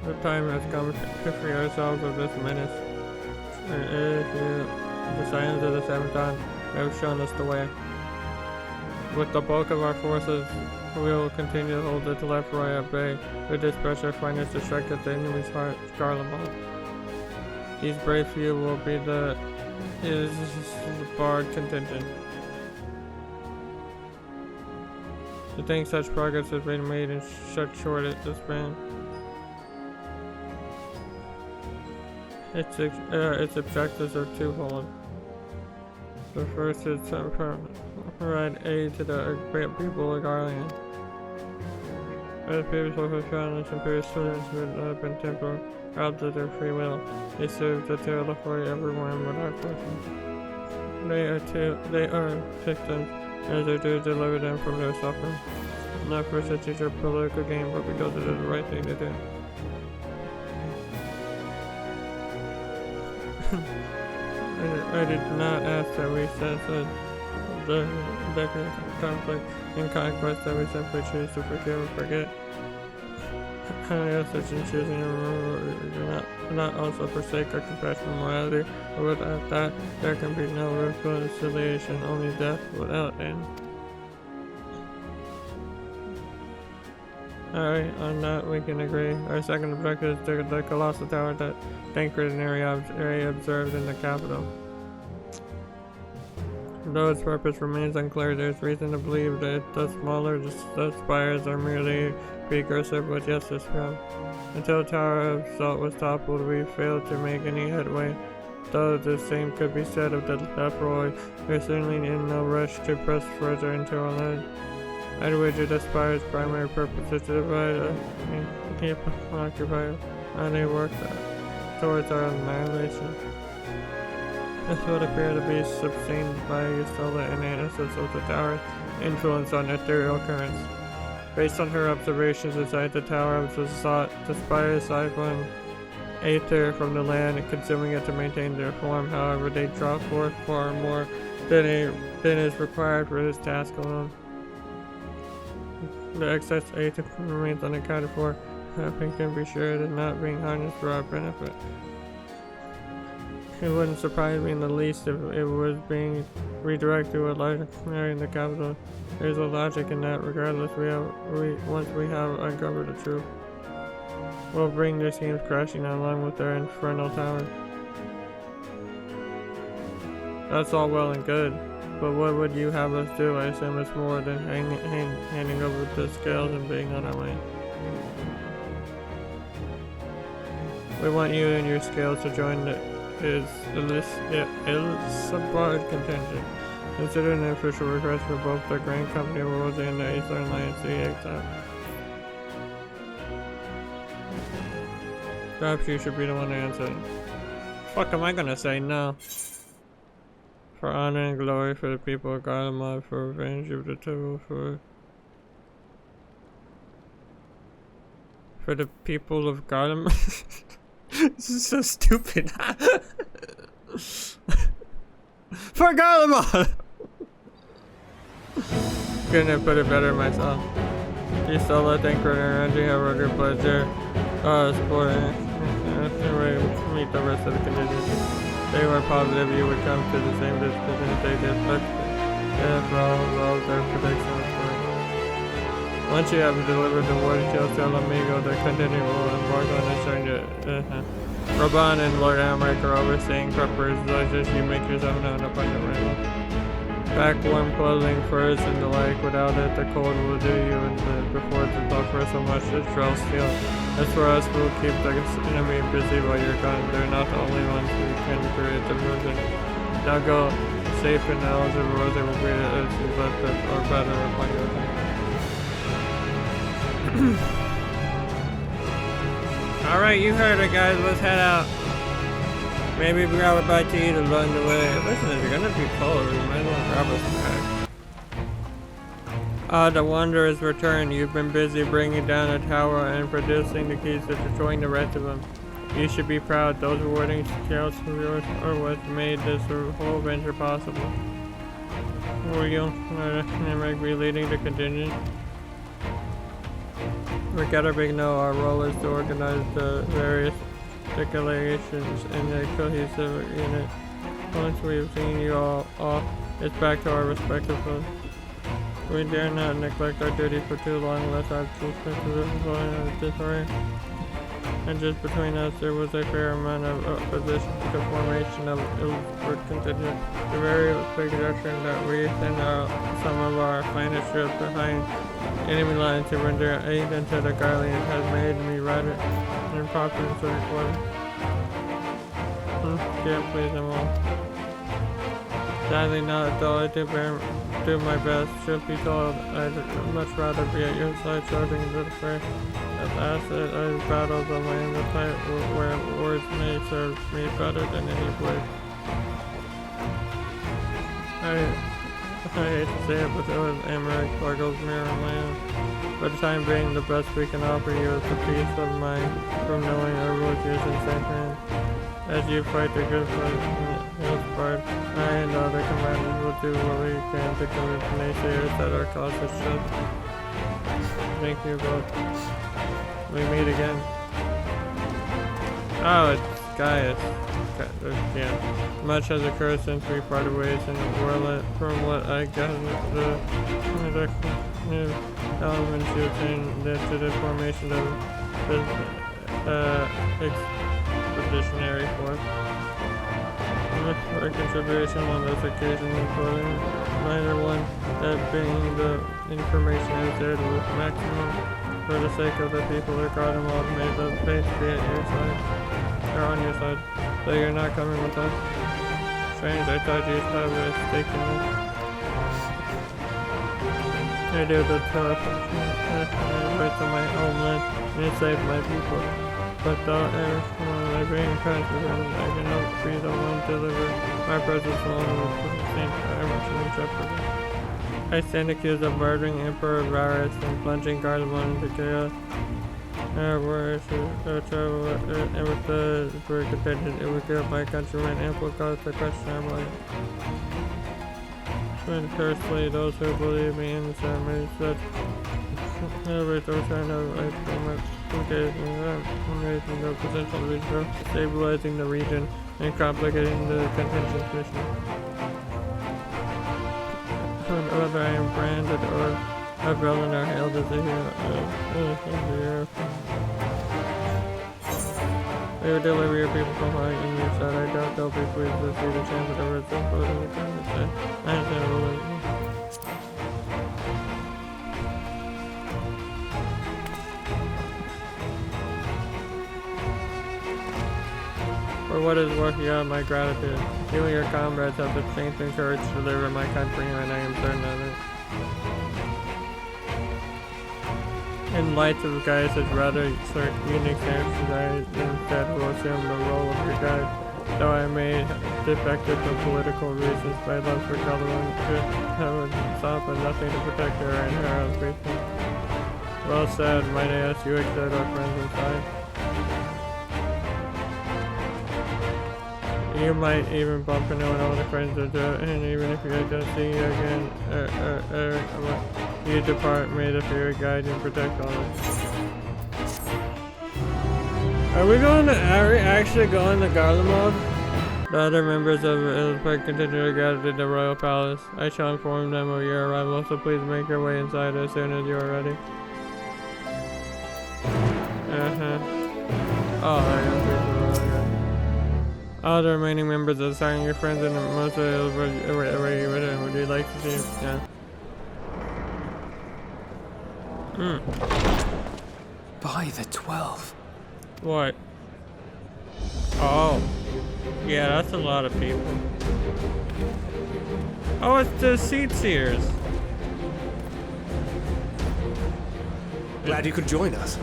The time has come to free ourselves of this menace. And the silence of the seventh dawn have shown us the way. With the bulk of our forces, we will continue to hold the Telephorai at bay. With this pressure, find us to strike at the enemy's heart, GARLEMALD. These brave few will be the barred contingent. To think such progress has been made in such short a span. Its objectives are twofold. The first is to provide aid to the great people of Garland. As people who found this imperial students who have been temporarily robbed of their free will, they serve the territory everyone without question. They are victims, as they do deliver them from their suffering. Not for such a political game, but because it is the right thing to do. I did not ask that we censor the conflict and conquest, that we simply choose to forgive and forget. I ask that in choosing to remember, do not also forsake our compassion and morality, but without that, there can be no reconciliation, only death without end. Alright, on that we can agree. Our second objective is the colossal tower that Tancred and Area observed in the capital. Though its purpose remains unclear, there is reason to believe that the smaller the spires are merely precursor, but yes, this failed. Until the Tower of Salt was toppled, we failed to make any headway. Though the same could be said of the Leproy, we are certainly in no rush to press further into our land. I'd wager the spire's primary purpose is to divide and keep occupied, and they work towards our annihilation. This would appear to be sustained by Yusola and Anasis of the tower's influence on ethereal currents. Based on her observations inside the Tower of the Salt, the spire siphon aether from the land and consuming it to maintain their form. However, they draw forth far more than is required for this task alone. The excess aid remains unaccounted for. We can be sure it is not being harnessed for our benefit. It wouldn't surprise me in the least if it was being redirected to a larger area in the capital. There's a logic in that. Regardless, once we have uncovered the truth, we'll bring their schemes crashing along with their infernal tower. That's all well and good, but what would you have us do? I assume it's more than handing over the scales and being on our way. We want you and your scales to join the Ilsabard contingent. Consider an official request for both the Grand Company Worlds and the Eastern Alliance XIV. Perhaps you should be the one to answer. Fuck am I gonna say no? For honor and glory for the people of GARLEMALD, for revenge of the two, for the people of GARLEMALD. This is so stupid. For GARLEMALD! Couldn't have put it better myself. You solo thinker and you have a pleasure. Supporting. Meet the rest of the conditions. They were positive you would come to the same decision as they did, but for all of their predictions. Once you have delivered the word to El Amigo, the contingent will embark on this journey. Raban and Lord Amric are overseeing preparations. You make yourself known upon the rainbow. Pack warm clothing first and the like. Without it, the cold will do you before to buffer so much as trail steel. As for us, we'll keep the enemy busy while you're gone. They're not the only ones who can create the movement. Now go safe and eligible, or they will greet it as you left it, or better upon your thing. Alright, you heard it, guys. Let's head out. Maybe grab a bite to eat along the way. Listen, it's gonna be cold. We might as well grab a snack. The Wanderer's return. You've been busy bringing down a tower and producing the keys to destroying the rest of them. You should be proud. Those rewarding scouts of yours are what made this whole venture possible. Were you be leading the contingent? We got a big no. Our role is to organize the various articulations in a cohesive unit. Once we've seen you all off, it's back to our respective posts. We dare not neglect our duty for too long, lest our disorder. And just between us, there was a fair amount of opposition to the formation of Ilsford contingent. The very suggestion that we send out some of our finest troops behind enemy lines to render aid until the Guardians has made me rather unpopular to record. Can't please them all. Sadly not, though I do my best. Should be told, I'd much rather be at your side charging into the fray. At last, I battled the land of fight where words may serve me better than any blade. I hate to say it, but it was Amric Largo's mirror land. For the time being, the best we can offer you is the peace of mind from knowing our rulers is in safe hands. As you fight the good fight in Ilsford, I and other commanders will do what we can to convince naysayers that our cause is just. Thank you both. We meet again. Oh, it's Gaius. Yeah. Much has occurred since we parted ways in the world. From what I gather, the elements you've seen led to the formation of this expeditionary force. Our consideration on this occasion, including neither one, that being the information is there with maximum. For the sake of the people of GARLEMALD, may the faith be at your side, or on your side. So you're not coming with us? Strange, I thought you'd have a stake in this. I do the right to my homeland and save my people. But though I bring consequences, I cannot be the one to deliver my presence alone with the same direction in jeopardy. I stand accused of murdering Emperor Varus and plunging GARLEMALD into chaos. Were to travel and with the contingent, it would give my countrymen ample cause to question our life. And firstly, those who believe me in the ceremony such We're still trying to like so much engagement and raising the potential region, stabilizing the region, and complicating the contingent mission. Whether I am branded or a villain or hailed as a hero. They would deliver your people from high in your side. I doubt they'll be pleased to see the chance of the result, but in the time I understand. For what is worth, you have my gratitude. You and your comrades have the strength and courage to deliver my country, and I am certain of it. In light of Gaius' rather unique circumstances, I instead will assume the role of your guide. Though I may defected for political reasons, my love for Garlemald could have stopped and nothing to protect her and her own people. Well said, might I ask you accept our friends inside? You might even bump into an old acquaintance or two, and even if you don't see you again, you depart, may the fear guide and protect all of us. Are we actually going to Garlemald? The other members of Ilspec continue to gather in the royal palace. I shall inform them of your arrival, so please make your way inside as soon as you are ready. Oh, I got people. All the remaining members of the your friends and most of the would you like to see? Yeah. By the 12. What? Oh. Yeah, that's a lot of people. Oh, it's the seat seers. Glad you could join us.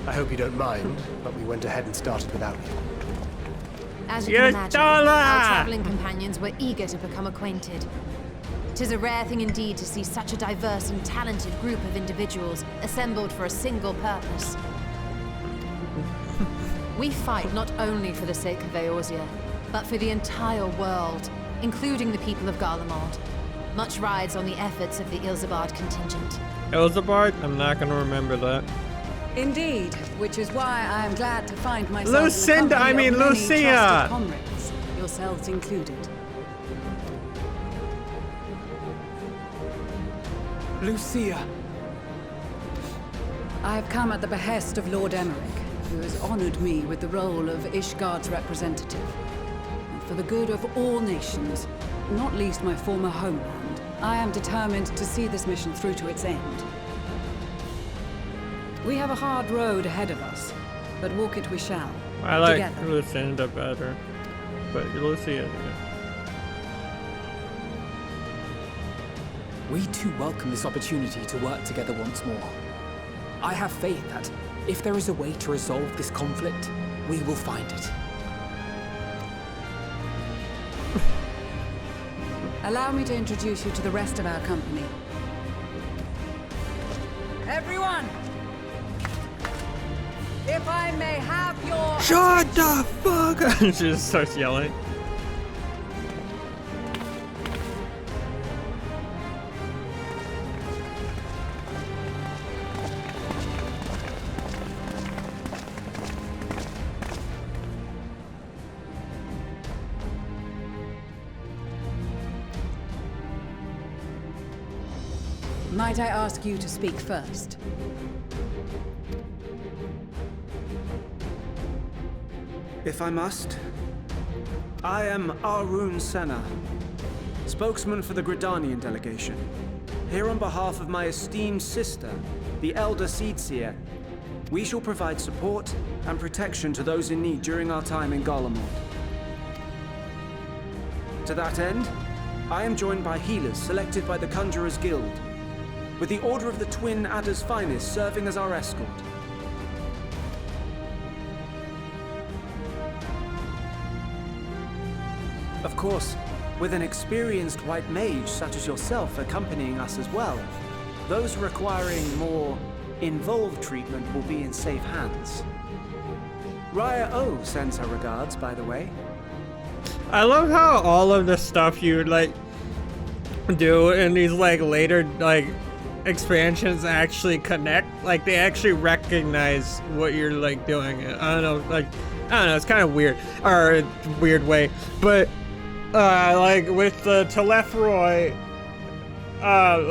I hope you don't mind, but we went ahead and started without you. As you can imagine, our traveling companions were eager to become acquainted. 'Tis a rare thing indeed to see such a diverse and talented group of individuals assembled for a single purpose. We fight not only for the sake of Eorzea, but for the entire world, including the people of Garlemald. Much rides on the efforts of the Ilsabard contingent. Ilsabard? I'm not gonna remember that. Indeed, which is why I am glad to find myself Lucinda, in the company of many Lucia! trusted comrades, yourselves included. Lucia! I have come at the behest of Lord Emmerich, who has honored me with the role of Ishgard's representative. And for the good of all nations, not least my former homeland, I am determined to see this mission through to its end. We have a hard road ahead of us, but walk it we shall. I like together. Lucinda better, but Lucia. We too welcome this opportunity to work together once more. I have faith that if there is a way to resolve this conflict, we will find it. Allow me to introduce you to the rest of our company. Everyone! If I may have your... Shut the fuck up! She just starts yelling. Might I ask you to speak first? If I must, I am Arun Senna, spokesman for the Gridanian delegation. Here on behalf of my esteemed sister, the Elder Seedseer, we shall provide support and protection to those in need during our time in Garlemald. To that end, I am joined by healers selected by the Conjurers Guild, with the Order of the Twin Adder's Finest serving as our escort. Of course, with an experienced white mage such as yourself accompanying us as well, those requiring more involved treatment will be in safe hands. Raya O sends her regards, by the way. I love how all of the stuff you like do in these like later like expansions actually connect. Like, they actually recognize what you're, like, doing. I don't know, like, I don't know, it's kind of weird, or a weird way, but, like, with the Telephroi,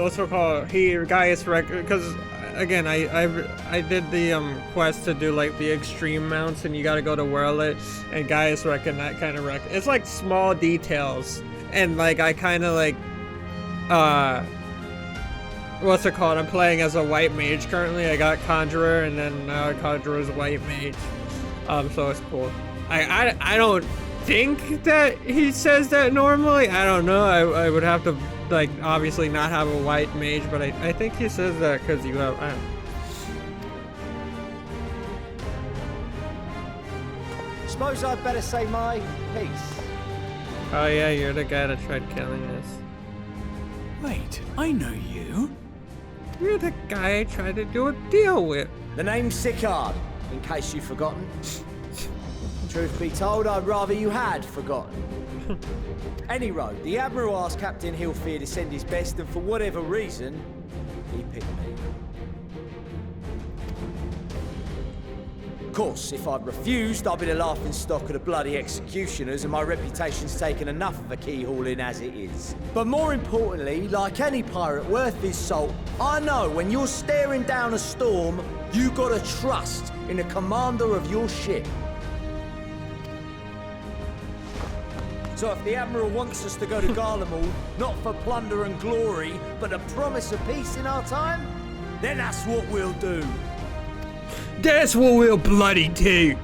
what's it called, Gaius because, again, I did the, quest to do, like, the extreme mounts, and you gotta go to Whirlit, and Gaius it's, like, small details, and, like, I kind of, like, what's it called? I'm playing as a white mage currently. I got Conjurer, and then now Conjurer's white mage. So it's cool. I don't think that he says that normally. I don't know. I would have to, like, obviously not have a white mage, but I think he says that because you have. I don't know. Suppose I'd better say my piece. Oh yeah, you're the guy that tried killing us. Wait, I know you. You're the guy I tried to do a deal with. The name's Sicard, in case you've forgotten. Truth be told, I'd rather you had forgotten. Any road, the Admiral asked Captain Hillfear to send his best, and for whatever reason, he picked me. Of course, if I'd refused, I'd be the laughing stock of the bloody executioners, and my reputation's taken enough of a keyhauling as it is. But more importantly, like any pirate worth his salt, I know when you're staring down a storm, you gotta trust in the commander of your ship. So if the Admiral wants us to go to GARLEMALD, not for plunder and glory, but a promise of peace in our time, then that's what we'll do. That's what we'll bloody do.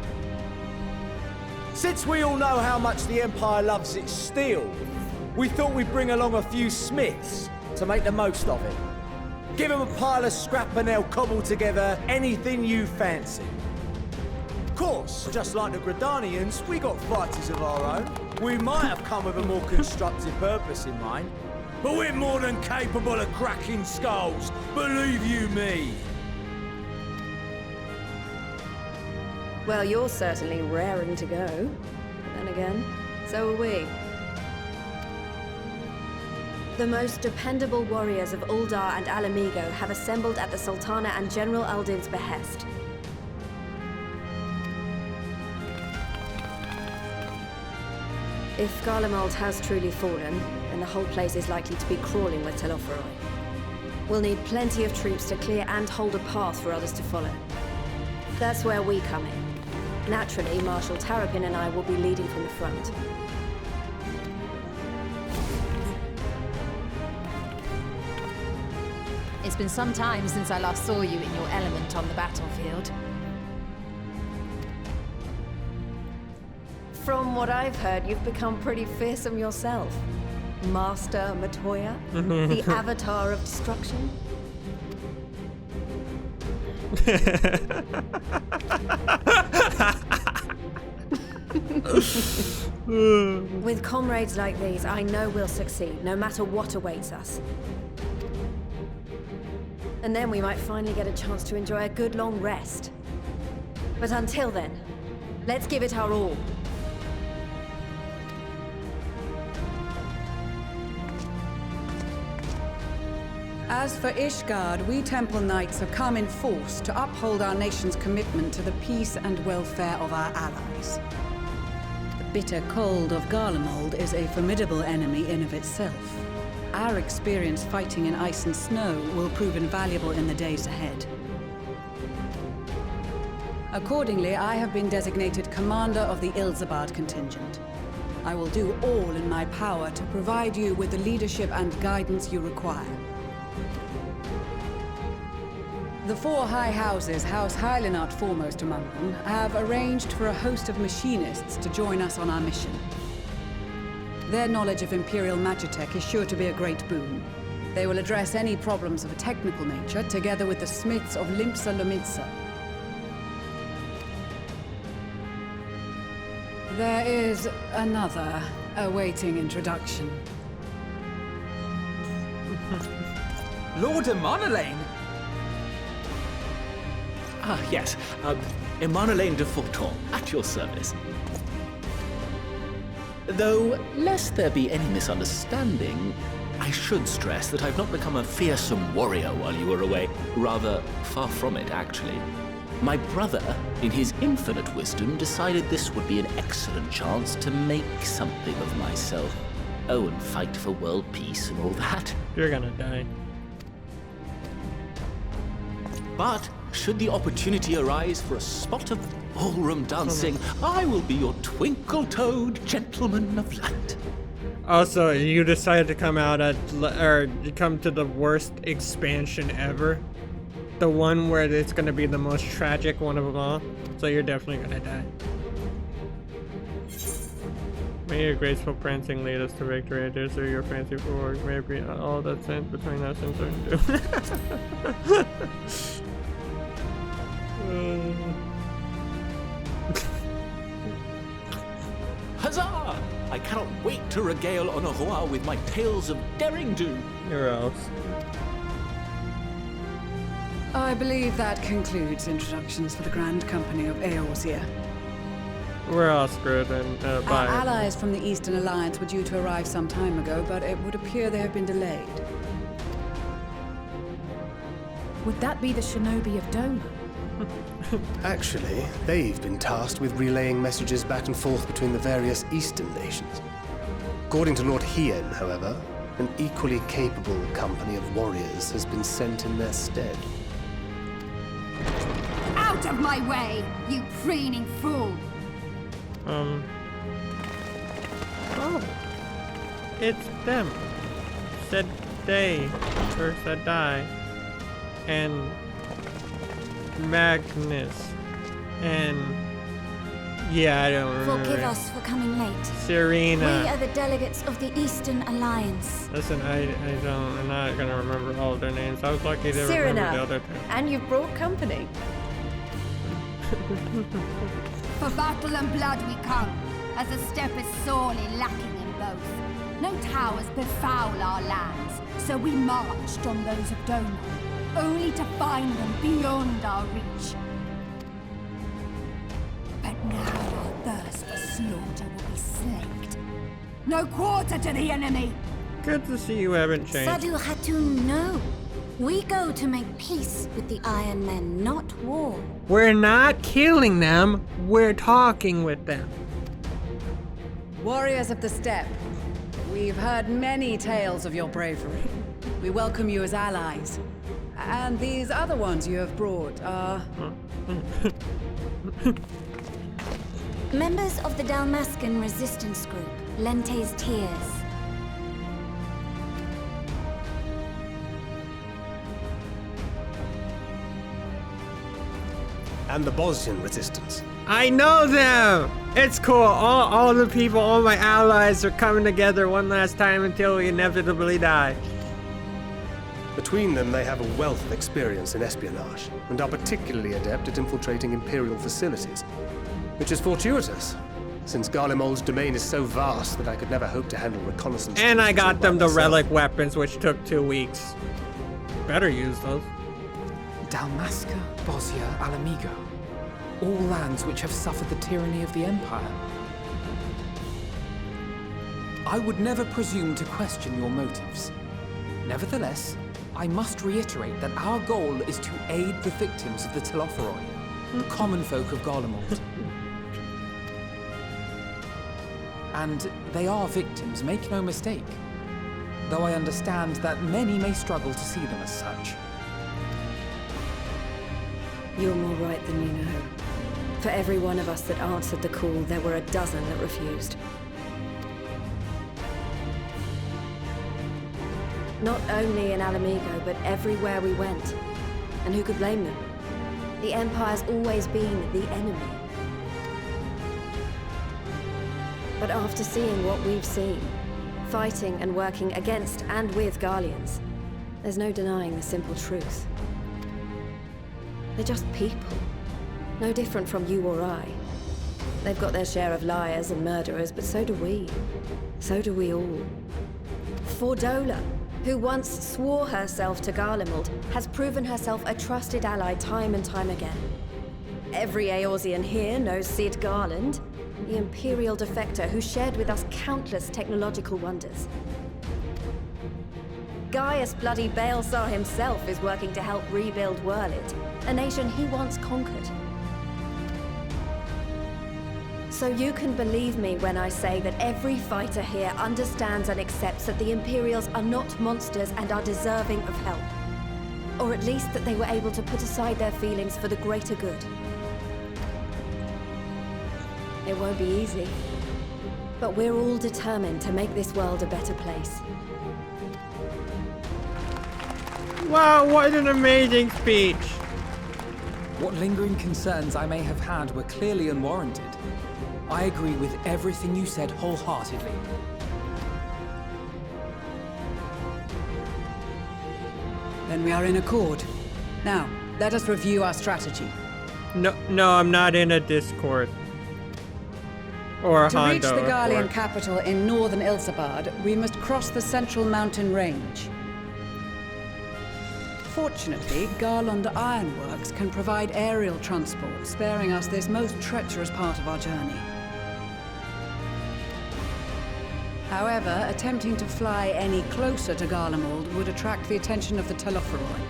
Since we all know how much the Empire loves its steel, we thought we'd bring along a few smiths to make the most of it. Give them a pile of scrap and they'll cobble together anything you fancy. Of course, just like the Gridanians, we got fighters of our own. We might have come with a more constructive purpose in mind, but we're more than capable of cracking skulls, believe you me. Well, you're certainly raring to go. But then again, so are we. The most dependable warriors of Uldar and Alamigo have assembled at the Sultana and General Aldin's behest. If GARLEMALD has truly fallen, then the whole place is likely to be crawling with Telephroi. We'll need plenty of troops to clear and hold a path for others to follow. That's where we come in. Naturally, Marshal Tarapin and I will be leading from the front. It's been some time since I last saw you in your element on the battlefield. From what I've heard, you've become pretty fearsome yourself. Master Matoya, the avatar of destruction. With comrades like these, I know we'll succeed, no matter what awaits us. And then we might finally get a chance to enjoy a good long rest. But until then, let's give it our all. As for Ishgard, we Temple Knights have come in force to uphold our nation's commitment to the peace and welfare of our allies. The bitter cold of GARLEMALD is a formidable enemy in of itself. Our experience fighting in ice and snow will prove invaluable in the days ahead. Accordingly, I have been designated commander of the Ilzabard contingent. I will do all in my power to provide you with the leadership and guidance you require. The four high houses, House Hylinart foremost among them, have arranged for a host of machinists to join us on our mission. Their knowledge of Imperial Magitech is sure to be a great boon. They will address any problems of a technical nature, together with the smiths of Limpsa Lomitsa. There is another awaiting introduction. Lord Emanolain! Ah, yes. Emanolain de Forton, at your service. Though, lest there be any misunderstanding, I should stress that I've not become a fearsome warrior while you were away. Rather, far from it, actually. My brother, in his infinite wisdom, decided this would be an excellent chance to make something of myself. Oh, and fight for world peace and all that. You're gonna die. But should the opportunity arise for a spot of ballroom dancing, I will be your twinkle-toed gentleman of light. Also, you decided to come out at, or come to the worst expansion ever. The one where it's gonna be the most tragic one of them all. So you're definitely gonna die. May your graceful prancing lead us to victory. I dare say your fancy for work may be all that stands between us and certain doom. Huzzah! I cannot wait to regale Honohua with my tales of daring do. You're else. I believe that concludes introductions for the Grand Company of Eorzea. We're all screwed and bye. Our allies from the Eastern Alliance were due to arrive some time ago, but it would appear they have been delayed. Would that be the shinobi of Doma? Actually, they've been tasked with relaying messages back and forth between the various Eastern nations. According to Lord Hien, however, an equally capable company of warriors has been sent in their stead. Out of my way, you preening fool! Oh. It's them. Said they. Or said I. And Magnus. And yeah, I don't remember. Forgive us for coming late. Serena. We are the delegates of the Eastern Alliance. Listen, I'm not gonna remember all of their names. I was lucky to remember the other two. And you've brought company. For battle and blood we come, as a step is sorely lacking in both. No towers befoul our lands, so we marched on those of Doma, only to find them beyond our reach. But now our thirst for slaughter will be slaked. No quarter to the enemy! Good to see you haven't changed. Sadu Hatun, no. We go to make peace with the Iron Men, not war. We're not killing them, we're talking with them. Warriors of the Steppe, we've heard many tales of your bravery. We welcome you as allies. And these other ones you have brought are... Members of the Dalmascan resistance group, Lente's Tears. And the Bosnian resistance. I know them! It's cool. All the people, all my allies are coming together one last time until we inevitably die. Between them, they have a wealth of experience in espionage, and are particularly adept at infiltrating Imperial facilities. Which is fortuitous, since Garlemald's domain is so vast that I could never hope to handle reconnaissance. And I got them the relic weapons, which took 2 weeks. Better use those. Dalmasca, Bosnia, Alamigo. All lands which have suffered the tyranny of the Empire. I would never presume to question your motives. Nevertheless, I must reiterate that our goal is to aid the victims of the Telophoroi, the common folk of Garlemald. And they are victims, make no mistake. Though I understand that many may struggle to see them as such. You're more right than you know. For every one of us that answered the call, there were a dozen that refused. Not only in Alamigo, but everywhere we went. And who could blame them? The Empire's always been the enemy. But after seeing what we've seen, fighting and working against and with Garleans, there's no denying the simple truth. They're just people. No different from you or I. They've got their share of liars and murderers, but so do we. So do we all. Fordola, who once swore herself to Garlemald, has proven herself a trusted ally time and time again. Every Eorzean here knows Cid Garland, the Imperial defector who shared with us countless technological wonders. Gaius bloody Baelsar himself is working to help rebuild Wurlit, a nation he once conquered. So you can believe me when I say that every fighter here understands and accepts that the Imperials are not monsters and are deserving of help. Or at least that they were able to put aside their feelings for the greater good. It won't be easy, but we're all determined to make this world a better place. Wow, what an amazing speech! What lingering concerns I may have had were clearly unwarranted. I agree with everything you said wholeheartedly. Then we are in accord. Now, let us review our strategy. No, I'm not in a Discord. Or a To Honda, reach the of Garlean course. capital in northern Ilsabard, we must cross the central mountain range. Fortunately, Garland Ironworks can provide aerial transport, sparing us this most treacherous part of our journey. However, attempting to fly any closer to Garlemald would attract the attention of the Telophoroi.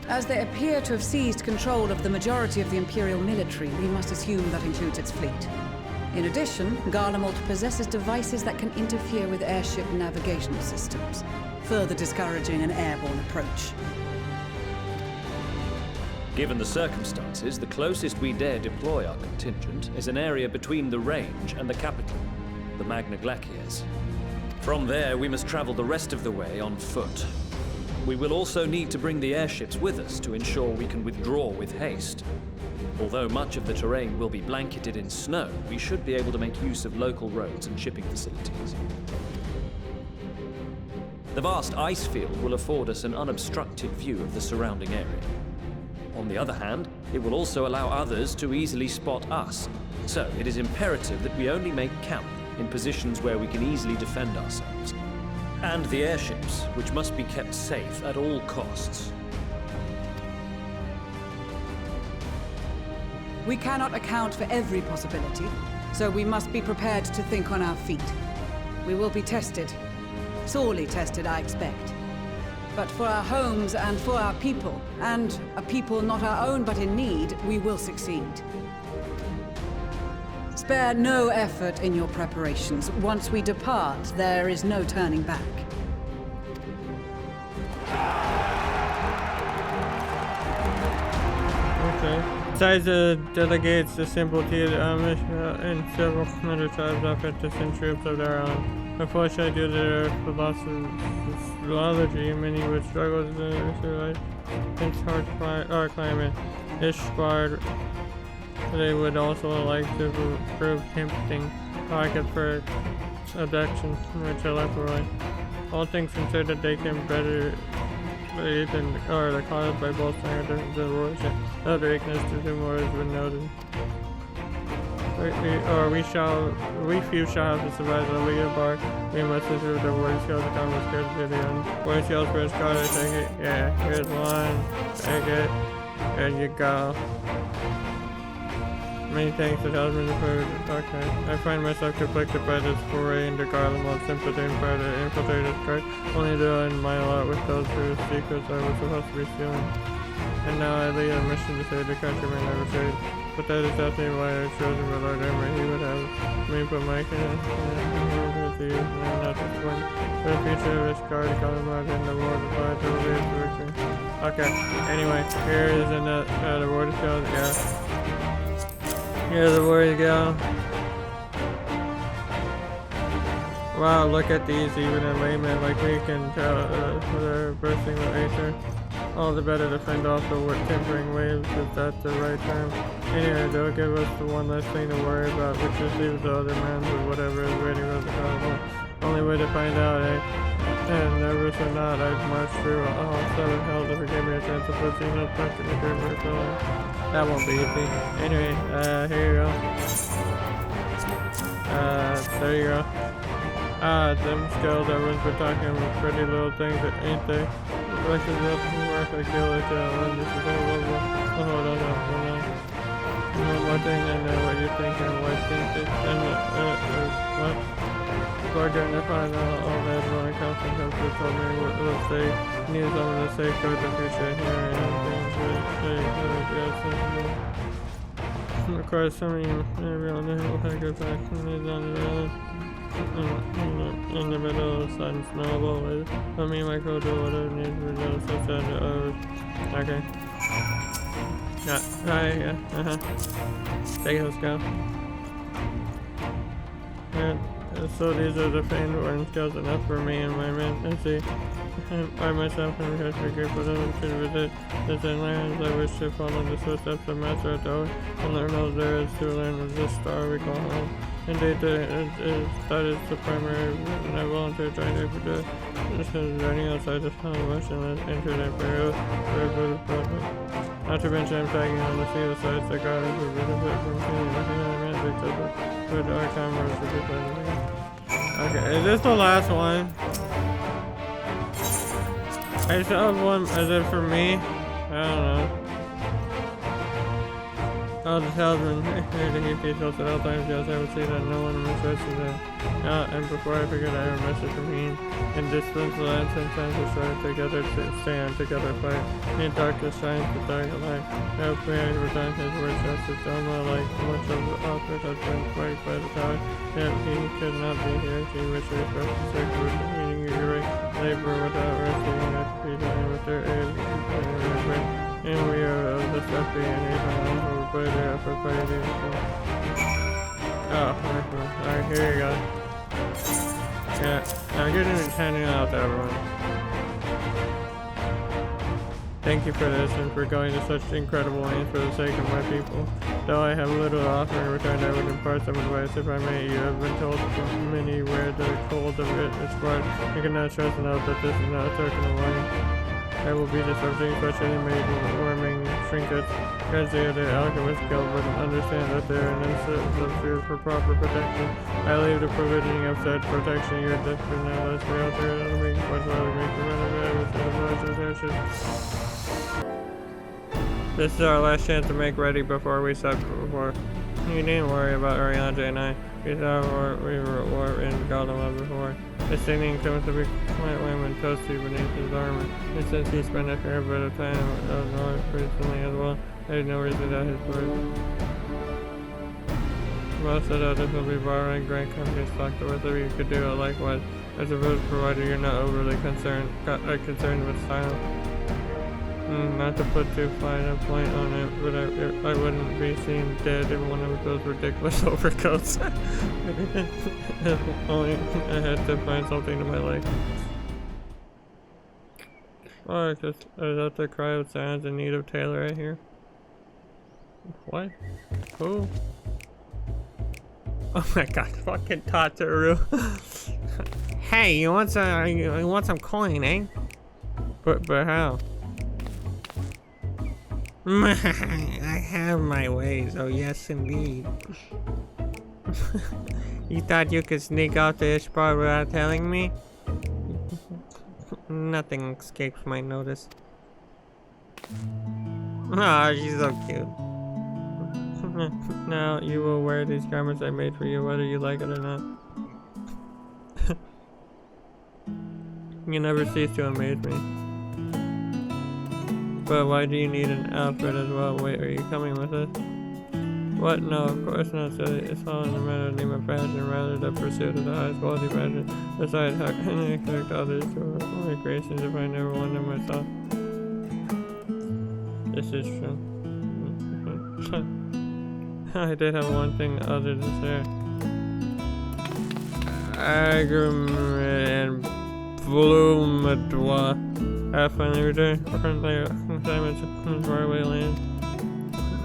As they appear to have seized control of the majority of the Imperial military, we must assume that includes its fleet. In addition, Garlemald possesses devices that can interfere with airship navigation systems, further discouraging an airborne approach. Given the circumstances, the closest we dare deploy our contingent is an area between the range and the capital, the Magna Glaciers. From there, we must travel the rest of the way on foot. We will also need to bring the airships with us to ensure we can withdraw with haste. Although much of the terrain will be blanketed in snow, we should be able to make use of local roads and shipping facilities. The vast ice field will afford us an unobstructed view of the surrounding area. On the other hand, it will also allow others to easily spot us, so it is imperative that we only make camp in positions where we can easily defend ourselves. And the airships, which must be kept safe at all costs. We cannot account for every possibility, so we must be prepared to think on our feet. We will be tested. Sorely tested, I expect. But for our homes and for our people, and a people not our own but in need, we will succeed. Spare no effort in your preparations. Once we depart, there is no turning back. Okay. Besides the delegates, the sympathy of the Amish and several other tribes offered to send troops of their own. Unfortunately, due to their philology, many would struggle to survive against hard climate. Ishbard, they would also like to prove tempting target for abduction, which are Leporoi. All things considered, they can better than the caused by both sides of the warship. Other weakness to the more has been noted. We few shall have to survive the Leah bar. We must ensure the warrior skills become as good as the end. Warrior skills first card, I take it. Yeah, here's one. Take it. There you go. Many thanks to Husband for okay. I find myself conflicted by this foray into GARLEMALD, sympathizing by the infiltrated strike, only doing my lot with those whose secrets I was supposed to be stealing. And now I lead a mission to save the countrymen I betrayed. But that is definitely why I chose my Lord Emma. He would have me put my with you, and not just one. For the future of this guard, GARLEMALD in the world of life, to lead to victory. Okay, anyway, here is the word skills, yeah. Here's the warrior go. Wow, look at these, even in layman, like we can tell they're bursting with nature. All the better to fend off the tempering waves if that's the right term. Anyway, they'll give us the one less thing to worry about, which just leaves the other man with whatever is waiting for the carnival. Only way to find out, eh? And nervous or not, I'd march through all 7 hells if it gave me a chance to put Xeno's punch in the graveyard filling. That won't be easy. Anyway, here you go. There you go. Them skills everyone's been talking about pretty little things, ain't they? Like the work like kill it, and this is all over. Oh, hold on. One thing I know what you're thinking, what think what? Before getting to find out all that my council council told me what they knew some of the safeguards the future here and of course some of you everyone know how to go back is on the island. In the middle of the sun snowball with let me my code do whatever needs to be done such as okay. Yeah, let's go. And so these are the famed orange skills enough for me and my men. And see, I myself am here to group of them to visit the lands. I wish to follow the footsteps of Master Adol and learn all there is to learn of this star we call home. Indeed, that is the primary reason I volunteer trying to do this is running outside the sun motionless into the imperial project. Not to mention I'm tagging on the sea sides that got us a benefit from seeing the magic of the our cameras to be playing. Okay, is this the last one? I still have one, is it for me? I don't know. Oh, the salesman here to keep details at all times. Yes, I would say that no one misreads that. And before I forget, I have a message from him. In distance, the land sometimes we strive together to stand, together fight. In darkness shines the dark light. I hope we resign his words justice. Doma, like much of the authors, has been quite by the tower. Yet he could not be here. He wishes for the sake of meeting your great labor without resting and executing with their aid. And we are of the happy and even who were put there for fighting. Oh, alright, here you go. Yeah, I'm getting it handing out to everyone. Thank you for this and for going to such incredible lengths for the sake of my people. Though I have little to offer in return, I would impart some advice if I may. You have been told from many where the cold of it is spread. You cannot trust enough that this is not a token of warning. I will be disrupting especially made warming trinkets. Guys, they are the alchemist guild, but understand that they are necessary for proper protection. I leave the provisioning of such protection your discipline now. Let's be out there and make much rather make the run of it. This is our last chance to make ready before we stop before. You needn't worry about Ariana and I. We were at war in GARLEMALD before. The singing comes to be quite lame and toasty beneath his armor. And since he spent a fair bit of time out north recently as well, I had no reason to doubt his word. Most of the others will be borrowing great company stock. The rest of you could do it likewise. I suppose provided you're not overly concerned with style. Not to put too fine a point on it, but I wouldn't be seen dead in one of those ridiculous overcoats. Only I had to find something to my liking. Oh, is that the cry of sounds in need of Taylor right here? What? Who? Oh my god, fucking Tataru. Hey, you want some coin, eh? But how? I have my ways, oh yes indeed. You thought you could sneak out to Ishbar without telling me? Nothing escapes my notice. Oh, she's so cute. Now you will wear these garments I made for you, whether you like it or not. You never cease to amaze me. But why do you need an outfit as well? Wait, are you coming with us? What? No, of course not, silly. It's all in the matter of name of fashion, rather the pursuit of the highest quality fashion. Besides, how can I expect others to my creations if I never won them myself? This is true. I did have one thing other to say. Agrim and Bloomadwa. Have fun every day. Currently, assignments far away land.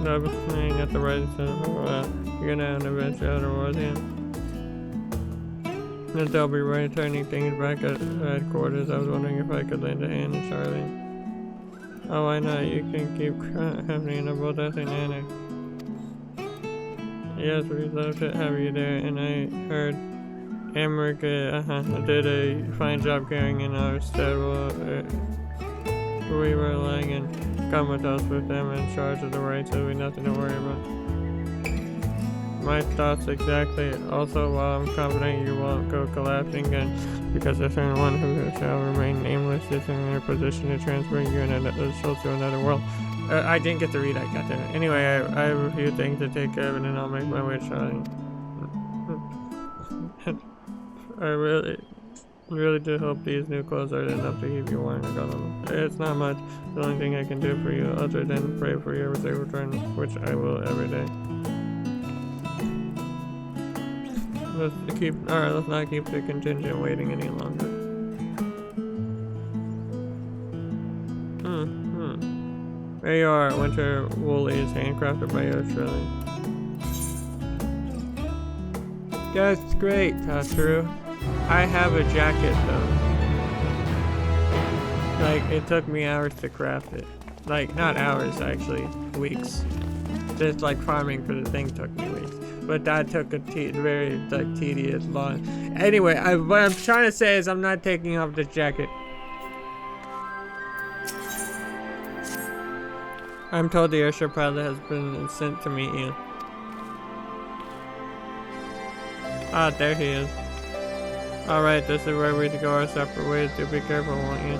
I've been playing at the right center for a while. You're gonna have an adventure out of Warthian. And they'll be right turning things back at headquarters. I was wondering if I could lend a hand in Charlene. Oh, why not? You can keep happening about that thing, Anna. Yes, we'd love to have you there, and I heard Emmerich did a fine job carrying in our stead while we were lying in comatose with them in charge of the right, so we had nothing to worry about. my thoughts exactly. Also, while I'm confident you won't go collapsing, and because there's anyone who shall remain nameless is in a position to transfer you and another soul to another world. I didn't get to read. I got there. Anyway, I have a few things to take care of, and then I'll make my way trying. I really do hope these new clothes are enough to keep you warm. It's not much. The only thing I can do for you other than pray for your safe return, which I will every day. Let's not keep the contingent waiting any longer. There you are, winter woolies handcrafted by your Australian. That's great, Tatru. I have a jacket though. Like, it took me hours to craft it. Like, not hours actually, weeks. Just like farming for the thing took me weeks. But that took a very like tedious long. Anyway, what I'm trying to say is I'm not taking off this jacket. I'm told the airship pilot has been sent to meet you. Ah, there he is. Alright, this is where we go our separate ways. Do be careful, won't you?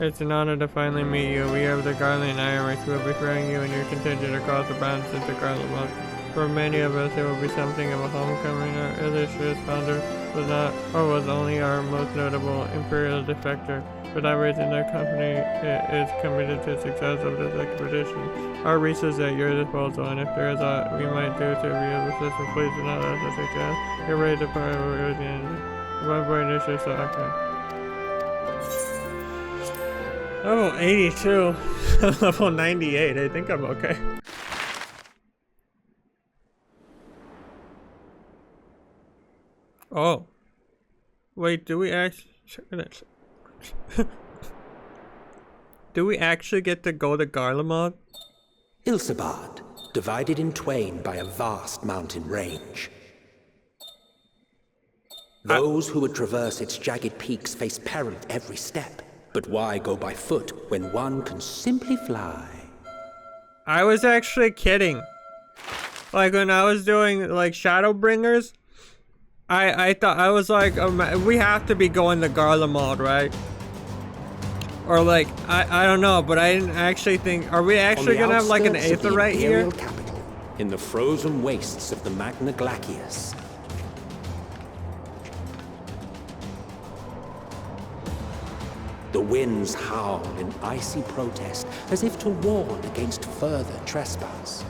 It's an honor to finally meet you. We of the Garland Irish will be ferrying you and your contingent across the bounds into GARLEMALD. For many of us, it will be something of a homecoming. Our illustrious founder was not, or was only our most notable imperial defector. For that reason, our company is committed to the success of this expedition. Our resources at your disposal, and if there is aught we might do to be of assistance, please do not hesitate to ask. You're ready to part with the end. One point issue, so okay. Level 82. Level 98. I think I'm okay. Oh. Wait, do we actually... Do we actually get to go to GARLEMALD? Ilsabard, divided in twain by a vast mountain range. Those who would traverse its jagged peaks face peril at every step. But why go by foot when one can simply fly? I was actually kidding. Like when I was doing like Shadowbringers, I thought I was like, we have to be going to GARLEMALD, right? Or like I don't know, but I didn't actually think. Are we actually gonna have like an Aetheryte here? Capital, in the frozen wastes of the Magna Glacius. The winds howl in icy protest, as if to warn against further trespass.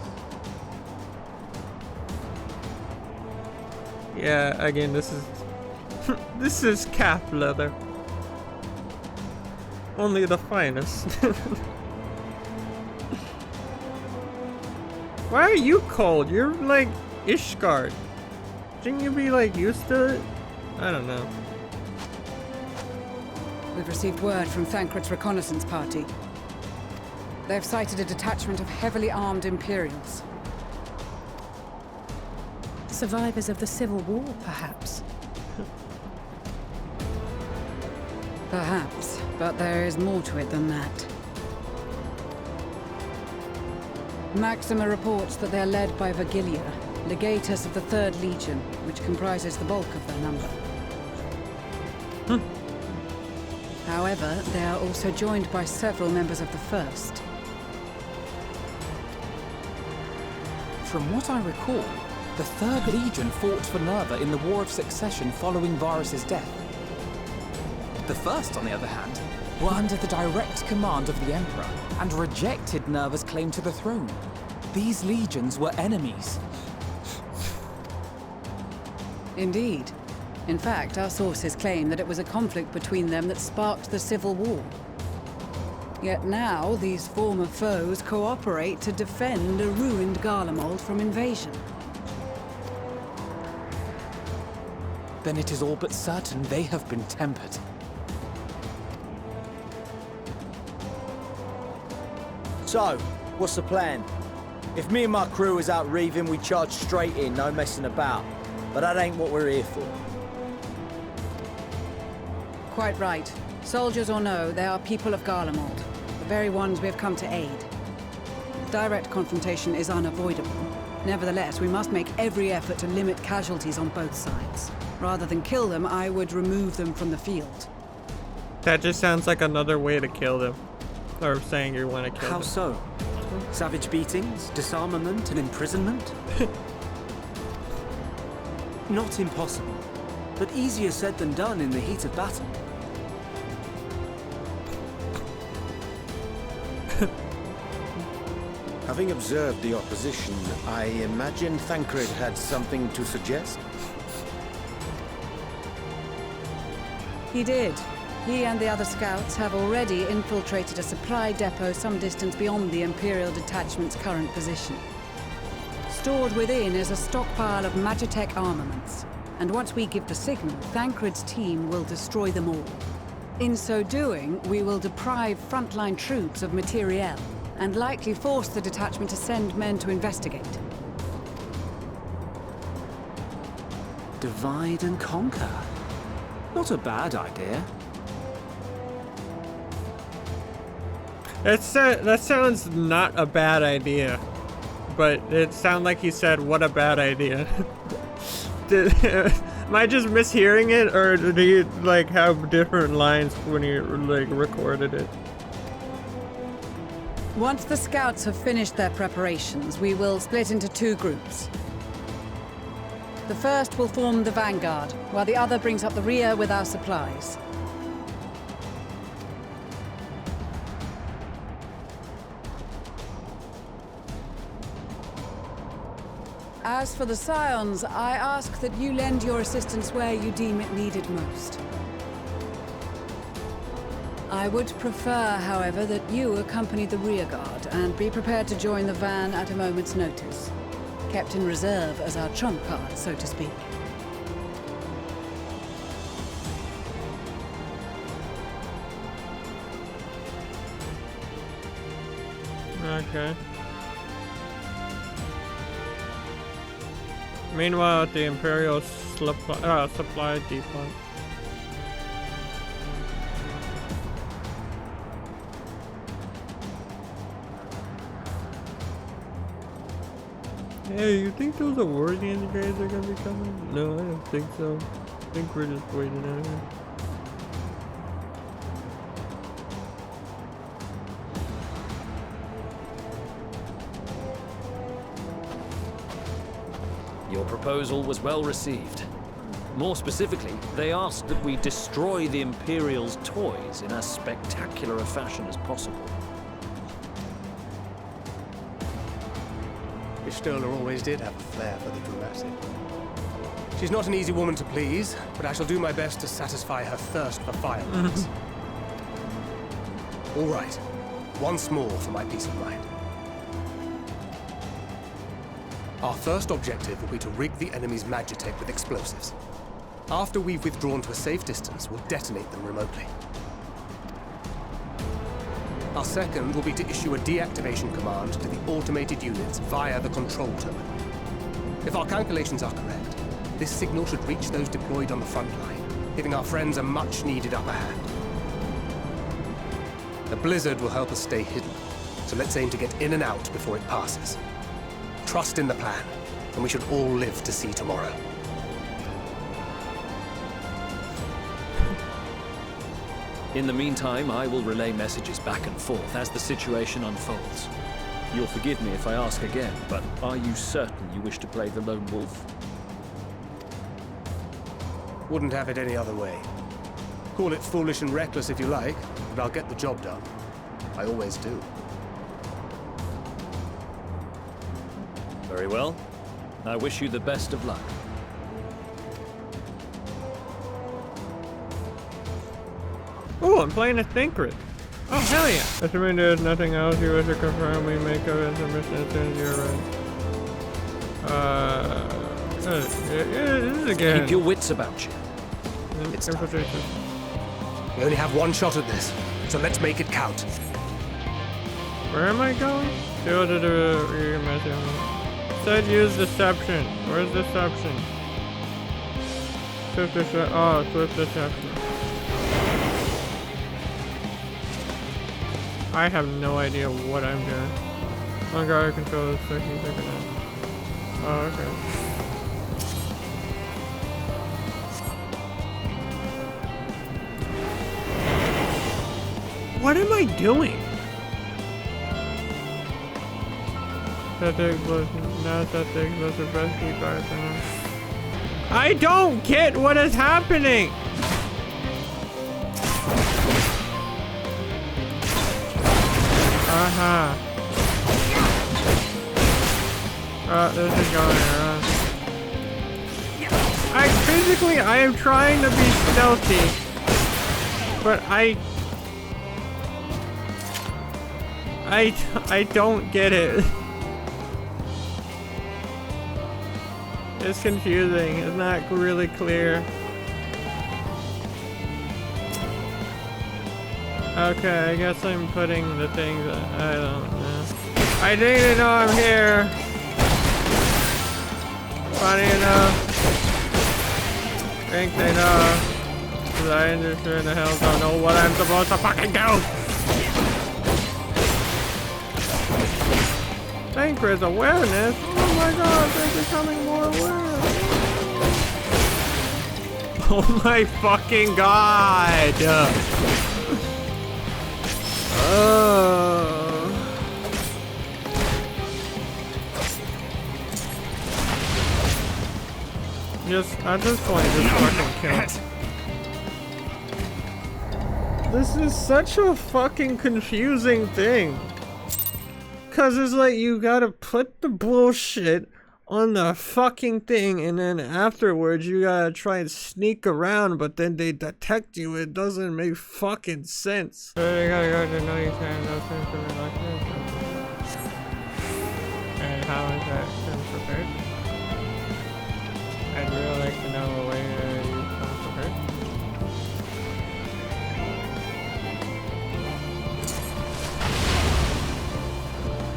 Yeah, again, this is this is calf leather. Only the finest. Why are you cold? You're like Ishgard. Shouldn't you be like used to it? I don't know. We've received word from Thancred's reconnaissance party. They've sighted a detachment of heavily armed Imperials. Survivors of the Civil War, perhaps? Perhaps, but there is more to it than that. Maxima reports that they're led by Virgilia, legatus of the 3rd Legion, which comprises the bulk of their number. However, they are also joined by several members of the 1st. From what I recall, the 3rd Legion fought for Nerva in the War of Succession following Varus' death. The 1st, on the other hand, were under the direct command of the Emperor and rejected Nerva's claim to the throne. These legions were enemies. Indeed. In fact, our sources claim that it was a conflict between them that sparked the Civil War. Yet now, these former foes cooperate to defend a ruined GARLEMALD from invasion. Then it is all but certain they have been tempered. So, what's the plan? If me and my crew is out reaving, we charge straight in, no messing about. But that ain't what we're here for. Quite right. Soldiers or no, they are people of GARLEMALD, the very ones we have come to aid. Direct confrontation is unavoidable. Nevertheless, we must make every effort to limit casualties on both sides. Rather than kill them, I would remove them from the field. That just sounds like another way to kill them. Or saying you want to kill them. How so? Savage beatings, disarmament, and imprisonment? Not impossible, but easier said than done in the heat of battle. Having observed the opposition, I imagine Thancred had something to suggest? He did. He and the other scouts have already infiltrated a supply depot some distance beyond the Imperial detachment's current position. Stored within is a stockpile of Magitech armaments, and once we give the signal, Thancred's team will destroy them all. In so doing, we will deprive frontline troops of materiel, and likely force the detachment to send men to investigate. Divide and conquer. Not a bad idea. That sounds not a bad idea, but it sounded like you said, "What a bad idea." Am I just mishearing it, or do you like have different lines when you like recorded it? Once the scouts have finished their preparations, we will split into two groups. The first will form the vanguard, while the other brings up the rear with our supplies. As for the Scions, I ask that you lend your assistance where you deem it needed most. I would prefer, however, that you accompany the rearguard and be prepared to join the van at a moment's notice. Kept in reserve as our trump card, so to speak. Okay. Meanwhile, at the Imperial supply depot. Hey, you think those Awardian guys are gonna be coming? No, I don't think so. I think we're just waiting out here. Your proposal was well received. More specifically, they asked that we destroy the Imperial's toys in as spectacular a fashion as possible. Stoller always did have a flair for the dramatic. She's not an easy woman to please, but I shall do my best to satisfy her thirst for fireworks. All right, once more for my peace of mind. Our first objective will be to rig the enemy's Magitech with explosives. After we've withdrawn to a safe distance, we'll detonate them remotely. Our second will be to issue a deactivation command to the automated units via the control terminal. If our calculations are correct, this signal should reach those deployed on the front line, giving our friends a much-needed upper hand. The blizzard will help us stay hidden, so let's aim to get in and out before it passes. Trust in the plan, and we should all live to see tomorrow. In the meantime, I will relay messages back and forth as the situation unfolds. You'll forgive me if I ask again, but are you certain you wish to play the lone wolf? Wouldn't have it any other way. Call it foolish and reckless if you like, but I'll get the job done. I always do. Very well. I wish you the best of luck. Oh, I'm playing a Thancred. Oh, hell yeah. Assuming there's nothing else you wish to confirm, we may cover information as soon as you're ready. This is again. Keep your wits about you. It's time. We only have one shot at this, so let's make it count. Where am I going? Go to the message. Said use deception. Where's deception? Swift deception. Oh, swift deception. I have no idea what I'm doing. One guard controls 30 seconds. Oh, okay. What am I doing? Set the explosion. Now set the explosive rescue guard for now. I don't get what is happening! Uh-huh. This is going around. I am trying to be stealthy, but I don't get it. It's confusing. It's not really clear. Okay, I guess I'm putting the things. I don't know. I didn't know I'm here. Funny enough, I think they know. Cause I just sure the hell don't know what I'm supposed to fucking do. Tancred's awareness. Oh my god, they're becoming more aware. Oh my fucking god. Just at this point, just fucking kill it. This is such a fucking confusing thing. Cause it's like you gotta put the bullshit on the fucking thing and then afterwards you gotta try and sneak around, but then they detect you. It doesn't make fucking sense. So you gotta go to know you can no sense of it like this. And how is that prepared? I'd really like to know a way to use some prepared.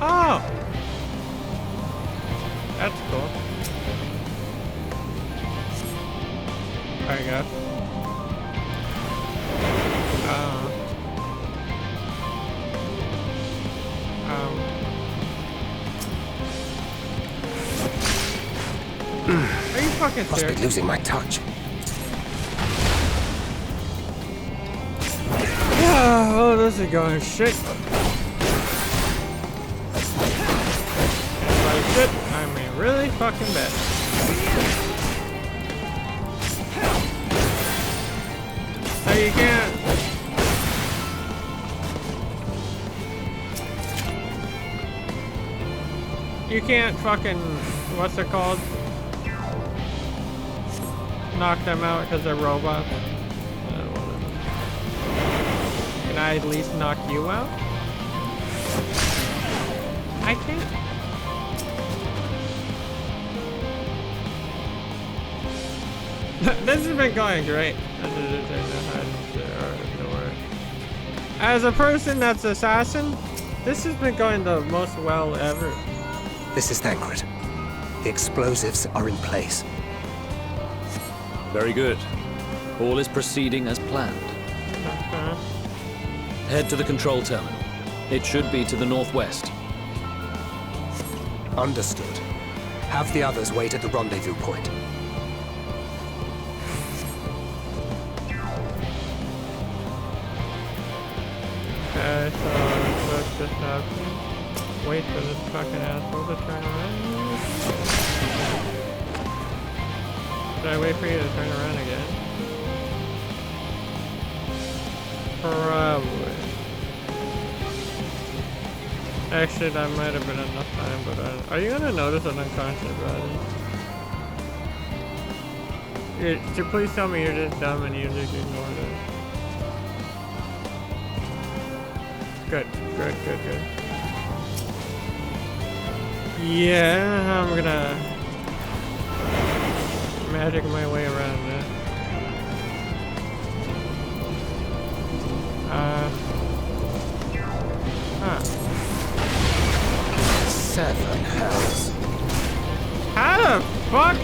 Oh! That's cool. There you go. Are you fucking serious? Must be losing my touch. Yeah, oh, this is going shit. By shit, I mean really fucking bad. So you can't. You can't fucking, what's it called? Knock them out because they're robots. Can I at least knock you out? I can't. This has been going great. As a person that's assassin, this has been going the most well ever. This is Tancred. The explosives are in place. Very good. All is proceeding as planned. Okay. Head to the control terminal. It should be to the northwest. Understood. Have the others wait at the rendezvous point. Okay, so what's just happening? Wait for this fucking asshole to turn around. Should I wait for you to turn around again? Probably. Actually, that might have been enough time, but are you gonna notice I'm unconscious about it? So please tell me you're just dumb and you just ignore it. Good, good, good, good. Yeah, I'm gonna magic my way around that. Seven hells. How the fuck?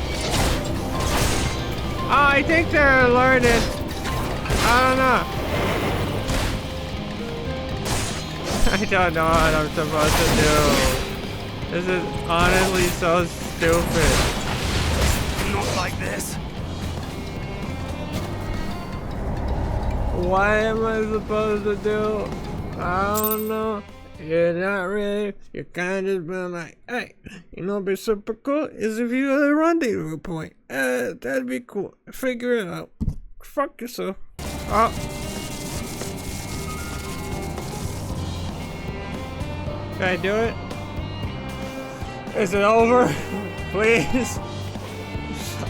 Oh, I think they're learning. I don't know. I don't know what I'm supposed to do. This is honestly so stupid. Not like this. What am I supposed to do? I don't know. You're not really. You're kind of been like, hey, you know what'd be super cool is if you had a rendezvous point. That'd be cool. Figure it out. Fuck yourself. Oh. Can I do it? Is it over? Please?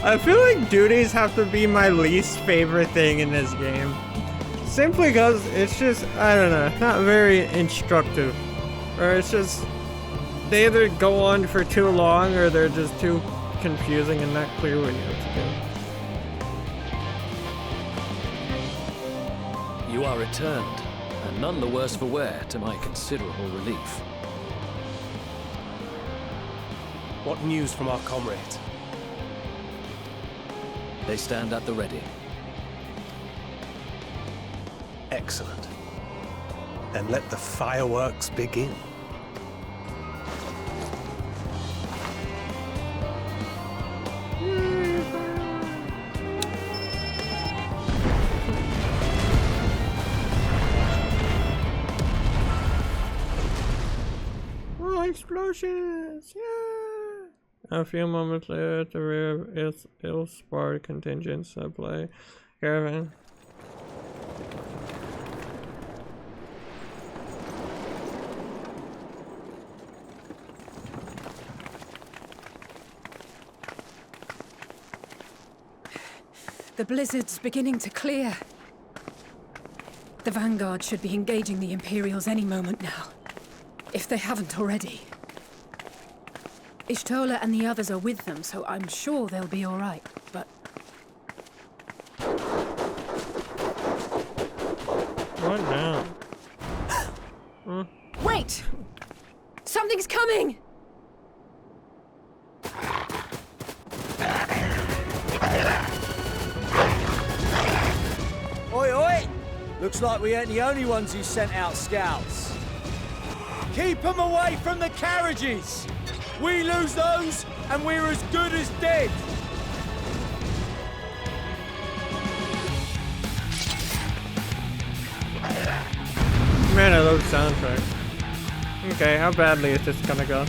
I feel like duties have to be my least favorite thing in this game. Simply because it's just, I don't know, not very instructive. Or it's just, they either go on for too long or they're just too confusing and not clear what you have to do. You are returned, and none the worse for wear, to my considerable relief. What news from our comrades? They stand at the ready. Excellent. Then let the fireworks begin. Oh, explosions! Yeah! A few moments later, the rear of ill-sparred contingent supply caravan. The blizzard's beginning to clear. The Vanguard should be engaging the Imperials any moment now, if they haven't already. Ishtola and the others are with them, so I'm sure they'll be all right, but... What now? Huh? Wait! Something's coming! Oi, oi! Looks like we ain't the only ones who sent out scouts. Keep them away from the carriages! We lose those, and we're as good as dead! Man, I love soundtrack. Okay, how badly is this gonna go?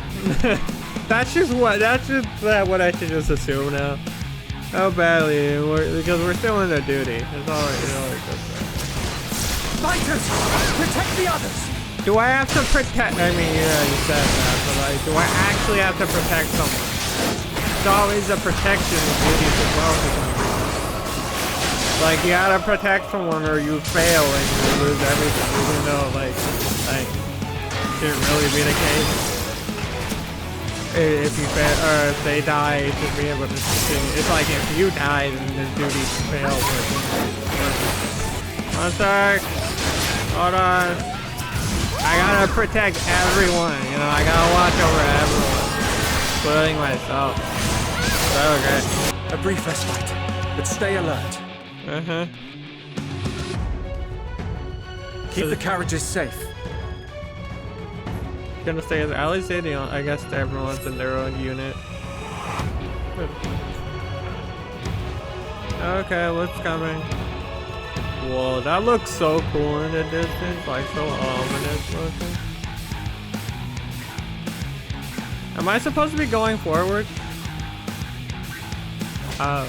That's just what I should just assume now. How badly, because we're still in the duty. It's all it goes. Fighters! Protect the others! Do I have to protect? I mean, yeah, you said that, but like, do I actually have to protect someone? It's always a protection of duties as well. Like, you gotta protect someone or you fail and you lose everything, even though, like, shouldn't really be the case. If you fail, or if they die, to be able to continue. It's like if you die, then the duties fail. One sec. Hold on. I gotta protect everyone, you know, I gotta watch over everyone, including myself. Okay. A brief respite, but stay alert. Keep the carriages safe. Gonna stay as allies, I guess everyone's in their own unit. Okay, what's coming? Whoa, that looks so cool in the distance, like so ominous looking. Am I supposed to be going forward? Oh.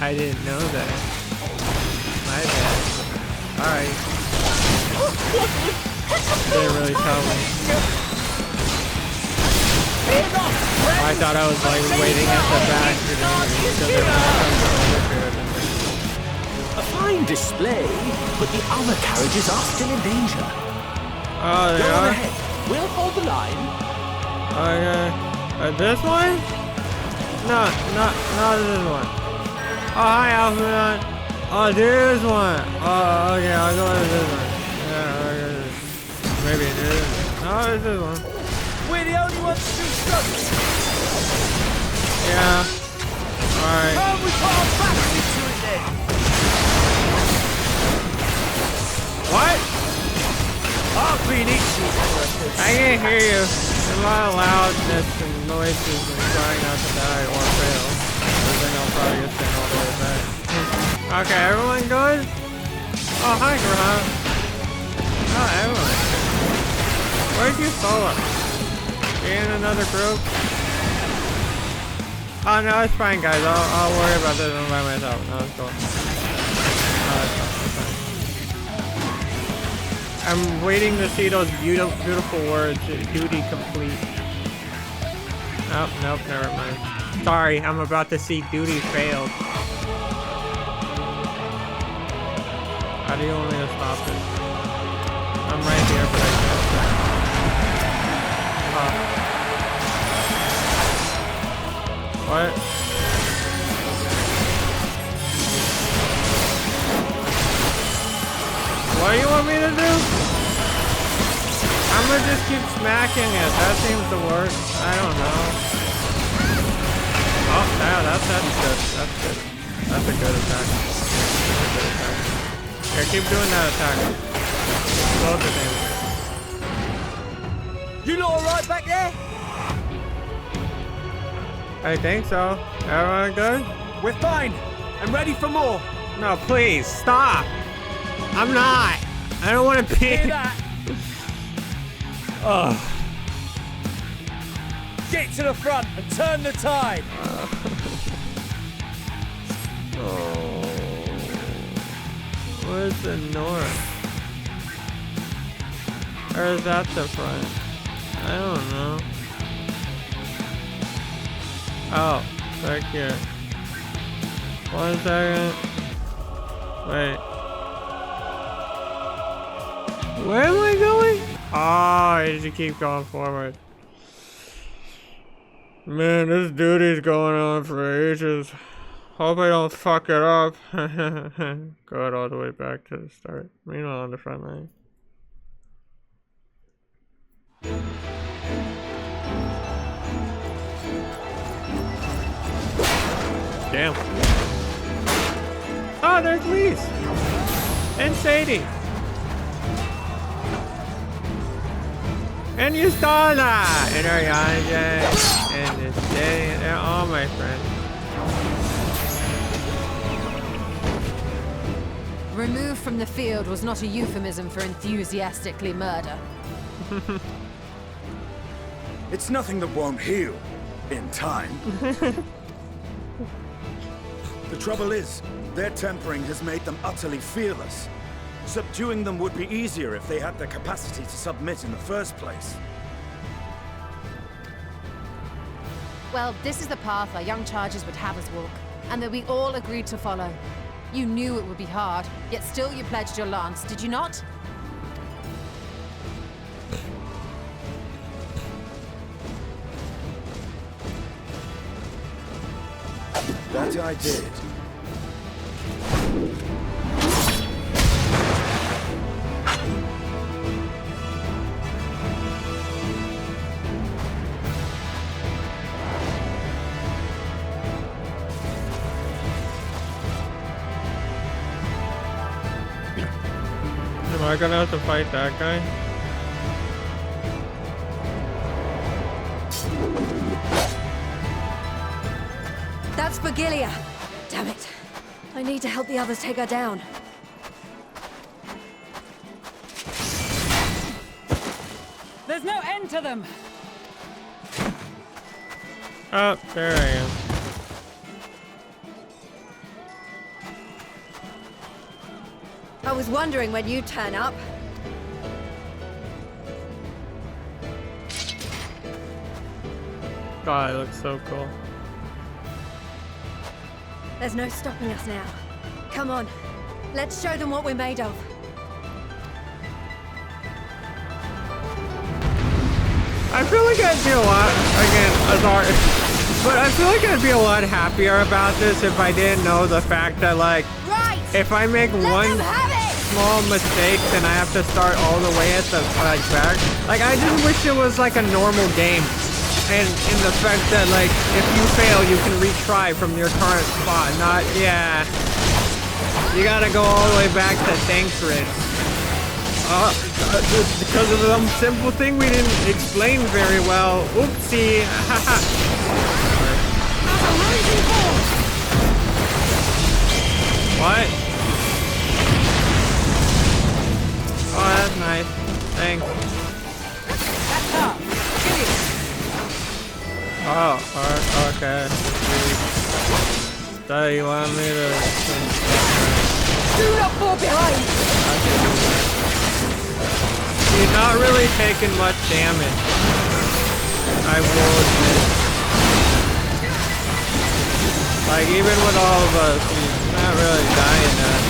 I didn't know that. My bad. Alright. Didn't really tell me. I thought I was like waiting at the back because they were going to come to A fine display, but the other carriages are still in danger. Oh, they Go on are? ahead. We'll hold the line. Okay. This one? No, not this one. Oh, hi, Alpha. Oh, this one. Oh, okay, I'll go with this one. Yeah, okay. Maybe it is. No, it's this one. We're the only ones still struggling. Yeah. Alright. Can't we put our backs into it then? What? I've been itching for a I can't hear you. a lot of loudness and noises and trying not to die or fail. Because then I'll probably get sent all the way back. Okay, everyone good? Oh, hi, Graham. Oh, everyone. Where'd you follow? You in another group? Oh, no, it's fine, guys. I'll worry about this one by myself. No, it's cool. No, it's fine. I'm waiting to see those beautiful words. Duty complete. Oh, nope, never mind. Sorry, I'm about to see duty failed. How do you want me to stop it? I'm right here, but I can't stop. What? What do you want me to do? I'm gonna just keep smacking it. That seems to work. I don't know. Oh, yeah, that's good. That's good. That's a good attack. That's a good attack. Here, keep doing that attack. Slow the damage. You lot alright back there? I think so. Everyone good? We're fine. I'm ready for more. No, please, stop. I'm not. I don't want to be. Hear that? Ugh. Get to the front and turn the tide. Oh. Where's the north? Or is that the front? I don't know. Oh, back here. 1 second. Wait. Where am I going? Oh, I need to keep going forward. Man, this duty's going on for ages. Hope I don't fuck it up. Go all the way back to the start. Meanwhile, on the front line. Damn. Oh, there's Lise. And Sadie. And Yustala. And Ariana. And it's Daddy. And they're all my friends. Removed from the field was not a euphemism for enthusiastically murder. It's nothing that won't heal in time. The trouble is, their tempering has made them utterly fearless. Subduing them would be easier if they had the capacity to submit in the first place. Well, this is the path our young charges would have us walk, and that we all agreed to follow. You knew it would be hard, yet still you pledged your lance, did you not? That I did. Am I gonna have to fight that guy? That's Virgilia. Damn it. I need to help the others take her down. There's no end to them. Oh, there I am. I was wondering when you'd turn up. God, it looks so cool. There's no stopping us now. Come on. Let's show them what we're made of. I feel like I'd be a lot, again, sorry, but I feel like I'd be a lot happier about this if I didn't know the fact that, like, if I make one small mistake, then I have to start all the way at the, like, back. Like, I just wish it was, like, a normal game. And in the fact that, like, if you fail, you can retry from your current spot, not, yeah. You gotta go all the way back to Thancred. Because of some simple thing we didn't explain very well. Oopsie. What? Oh, that's nice. Thanks. Oh, okay. So you want me to... Do not fall behind! She's not really taking much damage. I will admit. Like, even with all of us, she's not really dying that.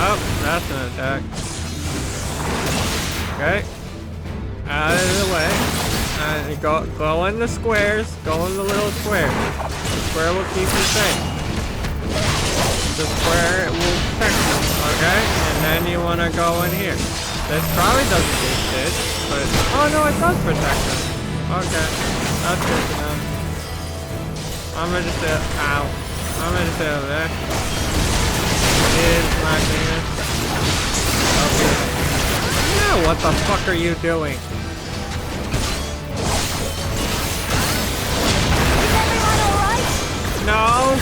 Oh, that's an attack. Okay. Out of the way. Go in the squares. Go in the little square. The square will keep you safe. The square will protect you. Okay? And then you want to go in here. This probably doesn't do shit, but... Oh no, it does protect us. Okay. That's good to know. I'm gonna just ow. I'm gonna just stay over there. Is my finger. Okay. Yeah, what the fuck are you doing? No!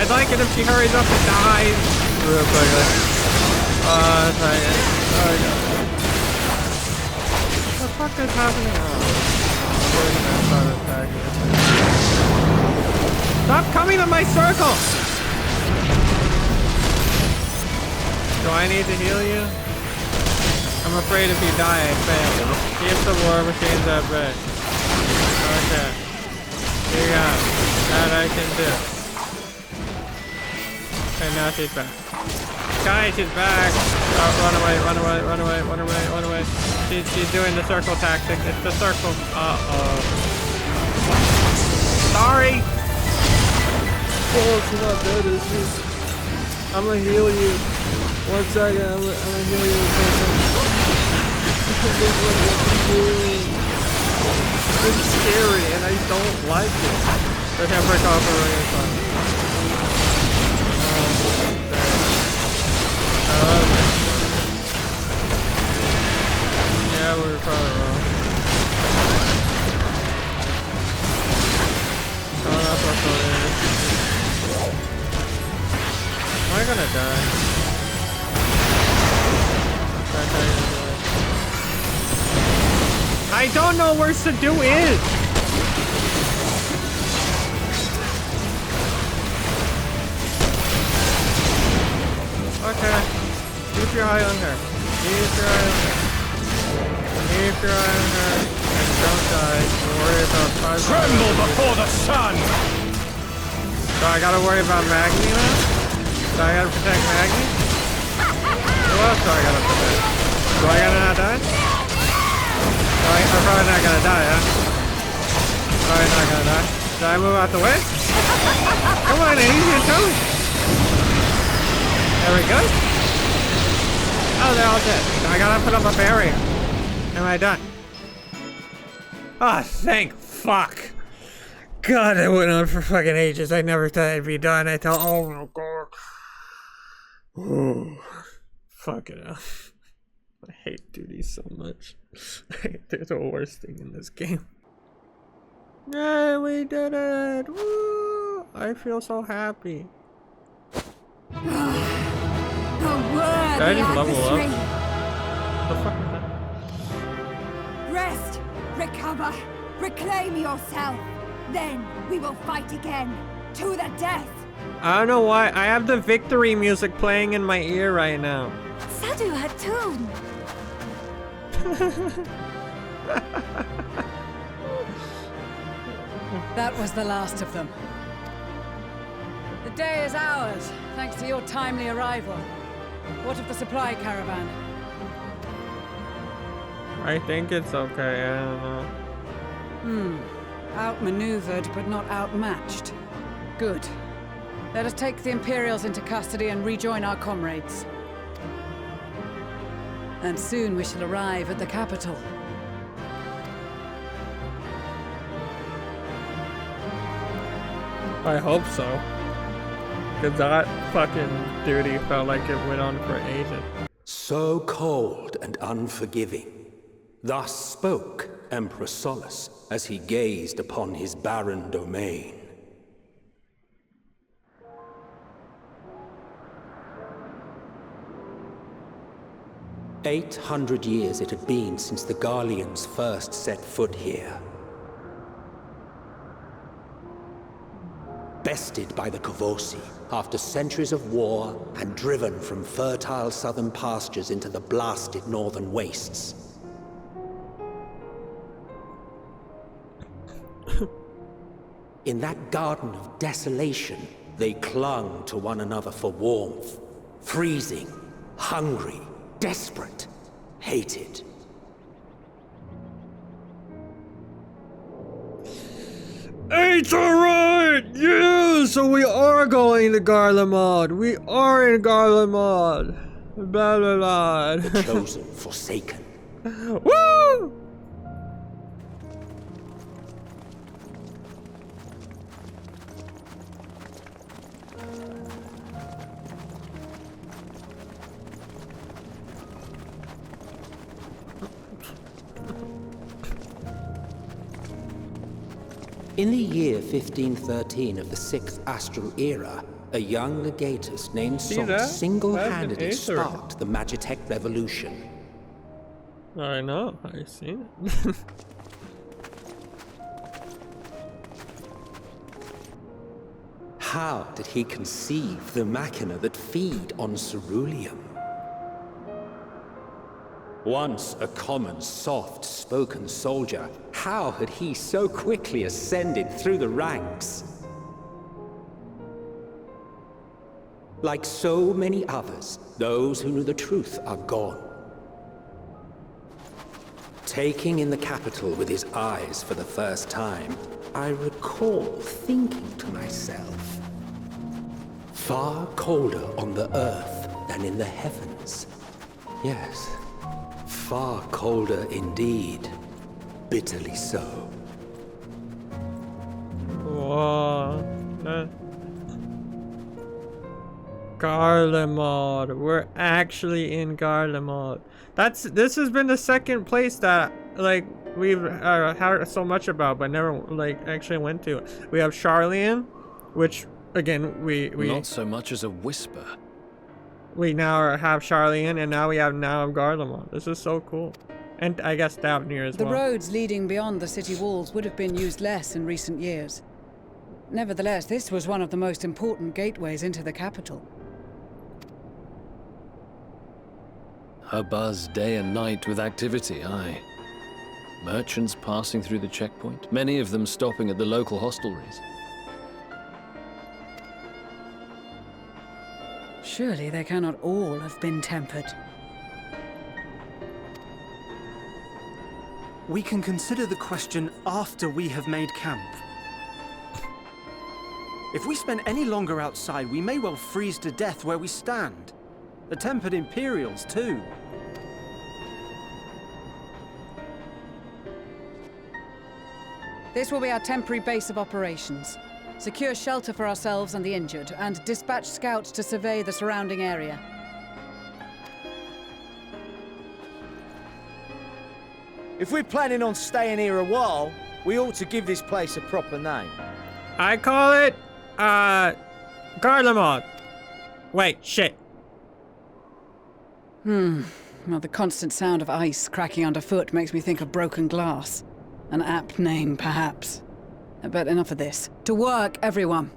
I'd like it if she hurries up and dies real quickly. Sorry. Oh, God. What the fuck is happening? Stop coming in my circle! Do I need to heal you? I'm afraid if you die, I fail. Keep the war machines at bay. Okay. Here you go. That I can do. Okay, now she's back. Guys, she's back. Oh, run away. She's doing the circle tactic. It's the circle. Uh-oh. Sorry. Oh, she's not dead, is she? I'm gonna heal you. 1 second, I'm gonna heal you. It's scary and I don't like it. I can't break off already. Yeah, we were probably wrong. Oh, that's what's over there. Am I gonna die? I don't know where Sadu is! Okay. Keep your eye on her. Keep your eye on her. Keep your eye on her. And don't die. Don't worry about 5 Tremble before the sun! So I gotta worry about Magni now? So I gotta protect Magni? Who else do I gotta protect? Do I gotta not die? I'm probably not gonna die, huh? Probably not gonna die. Did I move out the way? Come on, easy and toast. There we go. Oh, they're all dead. I gotta put up a barrier. Am I done? Ah, oh, thank fuck. God, I went on for fucking ages. I never thought I'd be done. I thought, oh my god. Ooh. Fuck it up. I hate duties so much. They're the worst thing in this game. Yay, we did it! Woo! I feel so happy. The word, did I just level up? The fuck is that? Rest, recover, reclaim yourself. Then we will fight again, to the death. I don't know why. I have the victory music playing in my ear right now. Sadu had tune. That was the last of them. The day is ours, thanks to your timely arrival. What of the supply caravan? I think it's okay, I don't know. Outmaneuvered, but not outmatched. Good. Let us take the Imperials into custody and rejoin our comrades. And soon we shall arrive at the capital. I hope so. Because that fucking duty felt like it went on for ages. so cold and unforgiving. Thus spoke Emperor Solus as he gazed upon his barren domain. "800 years it had been since the Garleans first set foot here. Bested by the Kavosi after centuries of war and driven from fertile southern pastures into the blasted northern wastes. In that garden of desolation, they clung to one another for warmth, freezing, hungry, desperate, hated. It's alright! Yeah! So we are going to GARLEMALD! We are in GARLEMALD! Blah blah blah. The chosen, forsaken. Woo! In the year 1513 of the 6th Astral Era, a young legatus named Solus single-handedly sparked the Magitech Revolution. I know, I've seen it. How did he conceive the machina that feed on ceruleum? Once a common, soft-spoken soldier, how had he so quickly ascended through the ranks? Like so many others, those who knew the truth are gone. Taking in the capital with his eyes for the first time, I recall thinking to myself, far colder on the earth than in the heavens. Yes. Far colder indeed. Bitterly so. Whoa. GARLEMALD. We're actually in GARLEMALD. This has been the second place that like we've heard so much about, but never like actually went to. We have Sharlayan, which again we not so much as a whisper. We now have Sharlayan, and now we have GARLEMALD. This is so cool. And I guess Davnir as well. The roads leading beyond the city walls would have been used less in recent years. Nevertheless, this was one of the most important gateways into the capital. A buzz day and night with activity, aye. Merchants passing through the checkpoint, many of them stopping at the local hostelries. Surely they cannot all have been tempered. We can consider the question after we have made camp. If we spend any longer outside, we may well freeze to death where we stand. The tempered Imperials, too. This will be our temporary base of operations. Secure shelter for ourselves and the injured, and dispatch scouts to survey the surrounding area. If we're planning on staying here a while, we ought to give this place a proper name. I call it, GARLEMALD. Wait, shit. Well, the constant sound of ice cracking underfoot makes me think of broken glass. An apt name, perhaps. But enough of this. To work, everyone!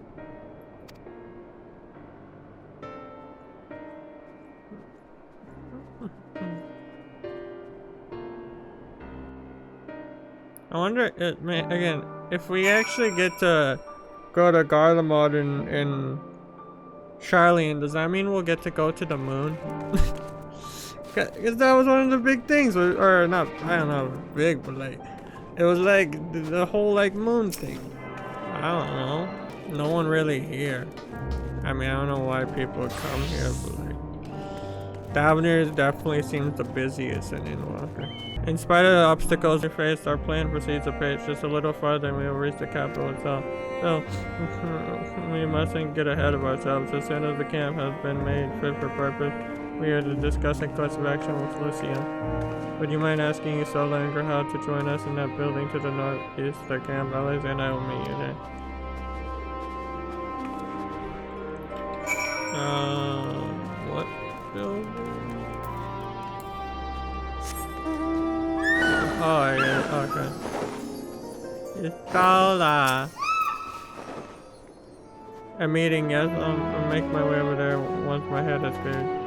I wonder, again, if we actually get to go to GARLEMALD in Sharlayan, does that mean we'll get to go to the moon? Because that was one of the big things, or not, I don't know, big, but like, it was like the whole like moon thing. I don't know. No one really here. I mean, I don't know why people come here, but like, Davnir definitely seems the busiest in Endwalker. In spite of the obstacles we faced, our plan proceeds apace. Just a little farther and we will reach the capital itself. So, we mustn't get ahead of ourselves. As soon as the camp has been made fit for purpose, We are discussing course of action with Lucia. Would you mind asking Isola and Grahad to join us in that building to the northeast, the camp alleys, and I will meet you there. What building? Oh, yeah, okay. Isola! A meeting, yes. I'll make my way over there once my head is cleared.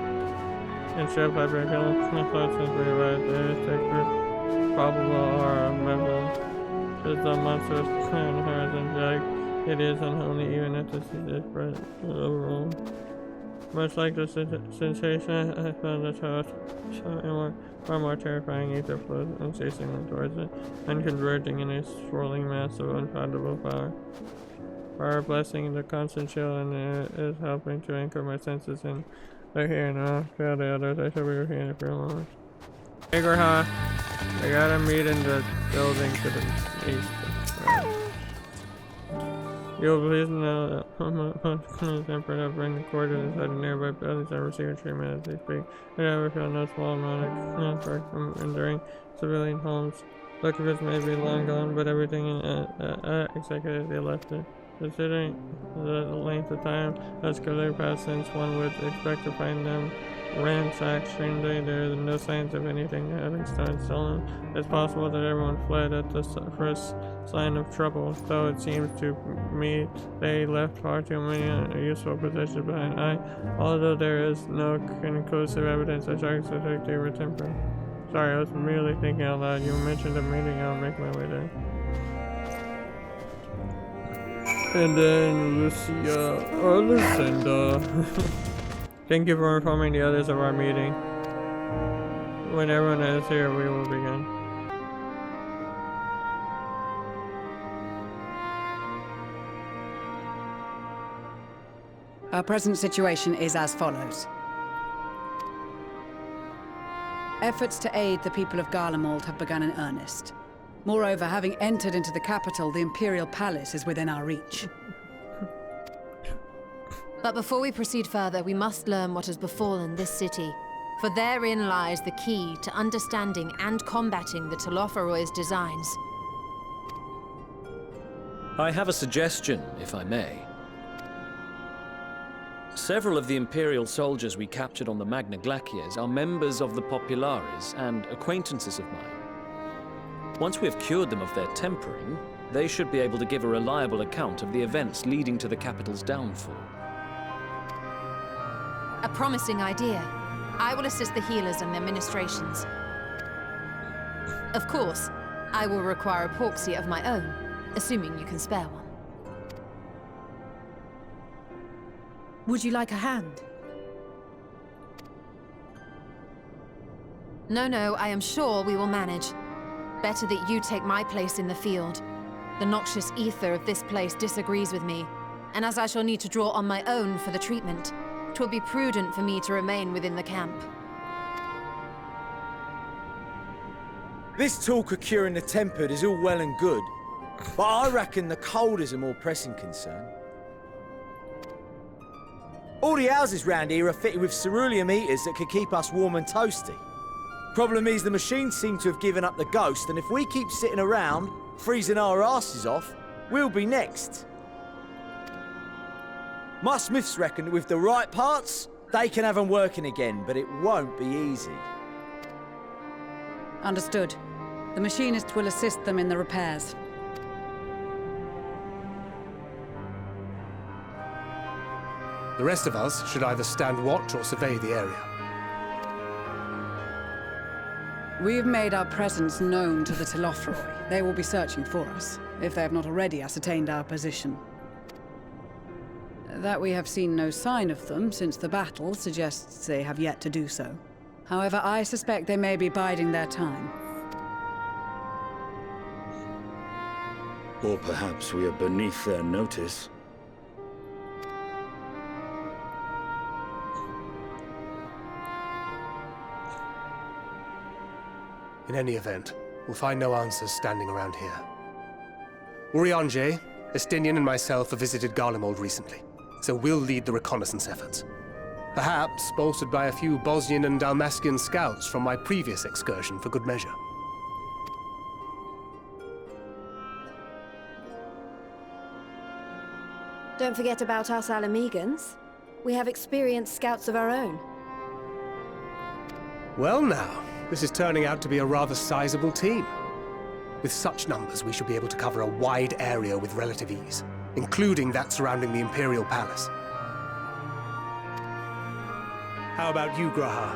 And Chef, I've been feeling my thoughts since we arrived. There is sacred, probable, or a level. Just a monstrous clan horizon like it is unholy, even if this is different overall. Much like the sensation I found the house far more terrifying, ether flows unceasingly towards it, and converging in a swirling mass of unfindable power. Our blessing, the constant chill, and it is helping to anchor my senses in the here and now. Fail the others, I shall be with you in a few moments. Hey, Grahad, I gotta meet in the building to the east. Right. You'll please know that the Emperor have bring the quarters inside the nearby buildings and receive treatment as they speak. I never feel no small amount of conflict from enduring civilian homes. Locavers may be long gone, but everything in executive they left it. Considering the length of time that's clearly passed since one would expect to find them ransacked strangely, there are no signs of anything having stolen. It's possible that everyone fled at the first sign of trouble, though it seems to me they left far too many useful possessions behind. Although there is no conclusive evidence that sharks suspect they were temporary. Sorry, I was merely thinking out loud. You mentioned a meeting, I'll make my way there. And then Lucia, or Lucinda. Thank you for informing the others of our meeting. When everyone is here, we will begin. Our present situation is as follows. Efforts to aid the people of Garlemald have begun in earnest. Moreover, having entered into the capital, the Imperial Palace is within our reach. But before we proceed further, we must learn what has befallen this city. For therein lies the key to understanding and combating the Telophoroid's designs. I have a suggestion, if I may. Several of the Imperial soldiers we captured on the Magna Glaciers are members of the Populares and acquaintances of mine. Once we have cured them of their tempering, they should be able to give a reliable account of the events leading to the capital's downfall. A promising idea. I will assist the healers in their ministrations. Of course, I will require a proxy of my own, assuming you can spare one. Would you like a hand? No, I am sure we will manage. Better that you take my place in the field. The noxious ether of this place disagrees with me, and as I shall need to draw on my own for the treatment, 'twill be prudent for me to remain within the camp. This talk of curing the tempered is all well and good, but I reckon the cold is a more pressing concern. All the houses round here are fitted with ceruleum heaters that could keep us warm and toasty. Problem is, the machines seem to have given up the ghost, and if we keep sitting around, freezing our asses off, we'll be next. My smiths reckon that with the right parts, they can have them working again, but it won't be easy. Understood. The machinist will assist them in the repairs. The rest of us should either stand watch or survey the area. We've made our presence known to the Telophoroi. They will be searching for us, if they have not already ascertained our position. That we have seen no sign of them since the battle suggests they have yet to do so. However, I suspect they may be biding their time. Or perhaps we are beneath their notice. In any event, we'll find no answers standing around here. Urianger, Estinian and myself have visited Garlemald recently, so we'll lead the reconnaissance efforts. Perhaps bolstered by a few Bosnian and Dalmatian scouts from my previous excursion for good measure. Don't forget about us Alamegans. We have experienced scouts of our own. Well now, this is turning out to be a rather sizable team. With such numbers, we should be able to cover a wide area with relative ease, including that surrounding the Imperial Palace. How about you, Graha?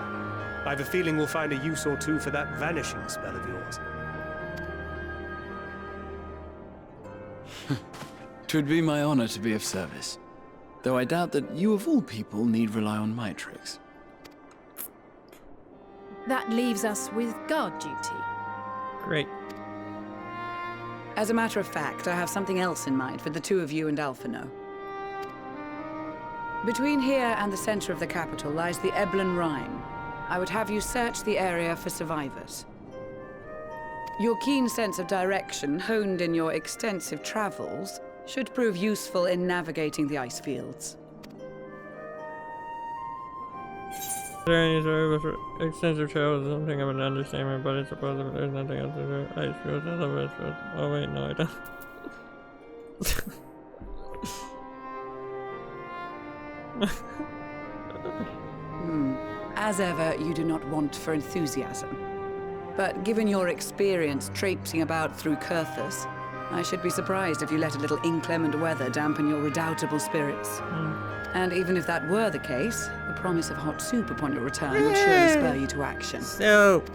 I have a feeling we'll find a use or two for that vanishing spell of yours. 'Twould be my honor to be of service, though I doubt that you of all people need rely on my tricks. That leaves us with guard duty. Great. As a matter of fact, I have something else in mind for the two of you and Alphino. Between here and the center of the capital lies the Eblan Rhine. I would have you search the area for survivors. Your keen sense of direction, honed in your extensive travels, should prove useful in navigating the ice fields. There any story with extensive travel is something of an understatement, but I suppose if there's nothing else to do, ice fields, I love ice fields. Oh wait, no I don't. As ever, you do not want for enthusiasm. But given your experience traipsing about through Kurthus, I should be surprised if you let a little inclement weather dampen your redoubtable spirits. And even if that were the case, the promise of hot soup upon your return would surely spur you to action. Soup!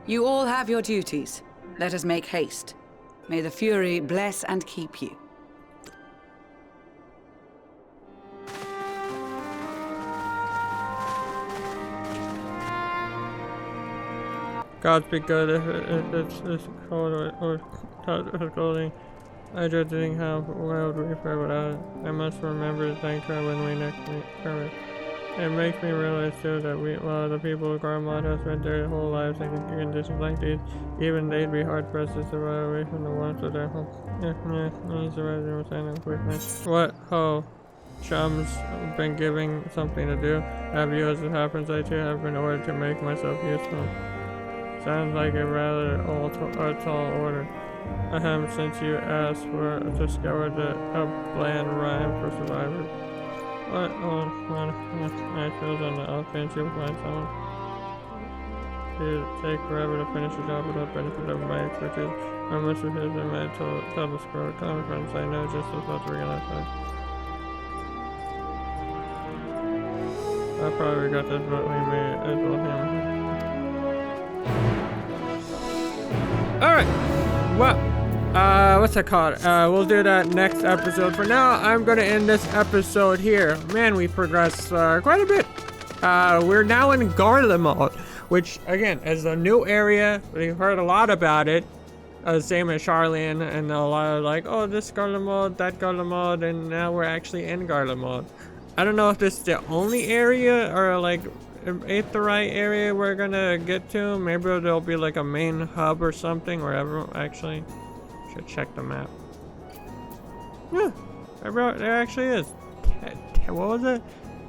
You all have your duties. Let us make haste. May the Fury bless and keep you. Gods be good if it's cold or clothing. I dread to think how well we fare without it. I must remember to thank her when we next meet her. It makes me realize too that while the people of GARLEMALD have spent their whole lives in conditions like these, even they'd be hard pressed to survive away from the warmth of their home. Surviving with and quickness. What ho? Chums been giving something to do. Have you, as it happens, I too have been ordered to make myself useful. Sounds like a rather tall order. Since you asked for discovered a bland rhyme for survivors. What? I feel on the offense you'll find someone. It'd take forever to finish the job without benefit of my expertise. I must have his and my tell the score. Common friends I know just as well to realize that. I probably got this what we made as well him. Alright, well, what's it called? We'll do that next episode. For now, I'm gonna end this episode here. Man, we progressed quite a bit. We're now in GARLEMALD, which, again, is a new area. We've heard a lot about it. Same as Charlene, and a lot of like, oh, this GARLEMALD, that GARLEMALD, and now we're actually in GARLEMALD. I don't know if this is the only area, or like, if the right area we're gonna get to. Maybe there'll be like a main hub or something where everyone actually should check the map. Yeah, there actually is. What was it?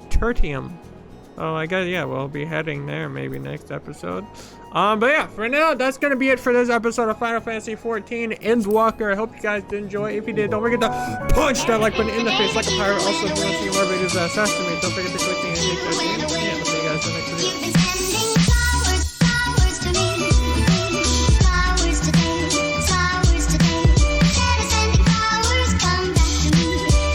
Tertium. Oh, I guess, yeah, we'll be heading there maybe next episode. But yeah, for now, that's gonna be it for this episode of Final Fantasy XIV Endwalker. I hope you guys did enjoy. If you did, don't forget to punch that like button in the face like a pirate. Also, if you want to see more videos that assassinate, don't forget to click the and hit that. Yeah, I'll see you guys in the next video.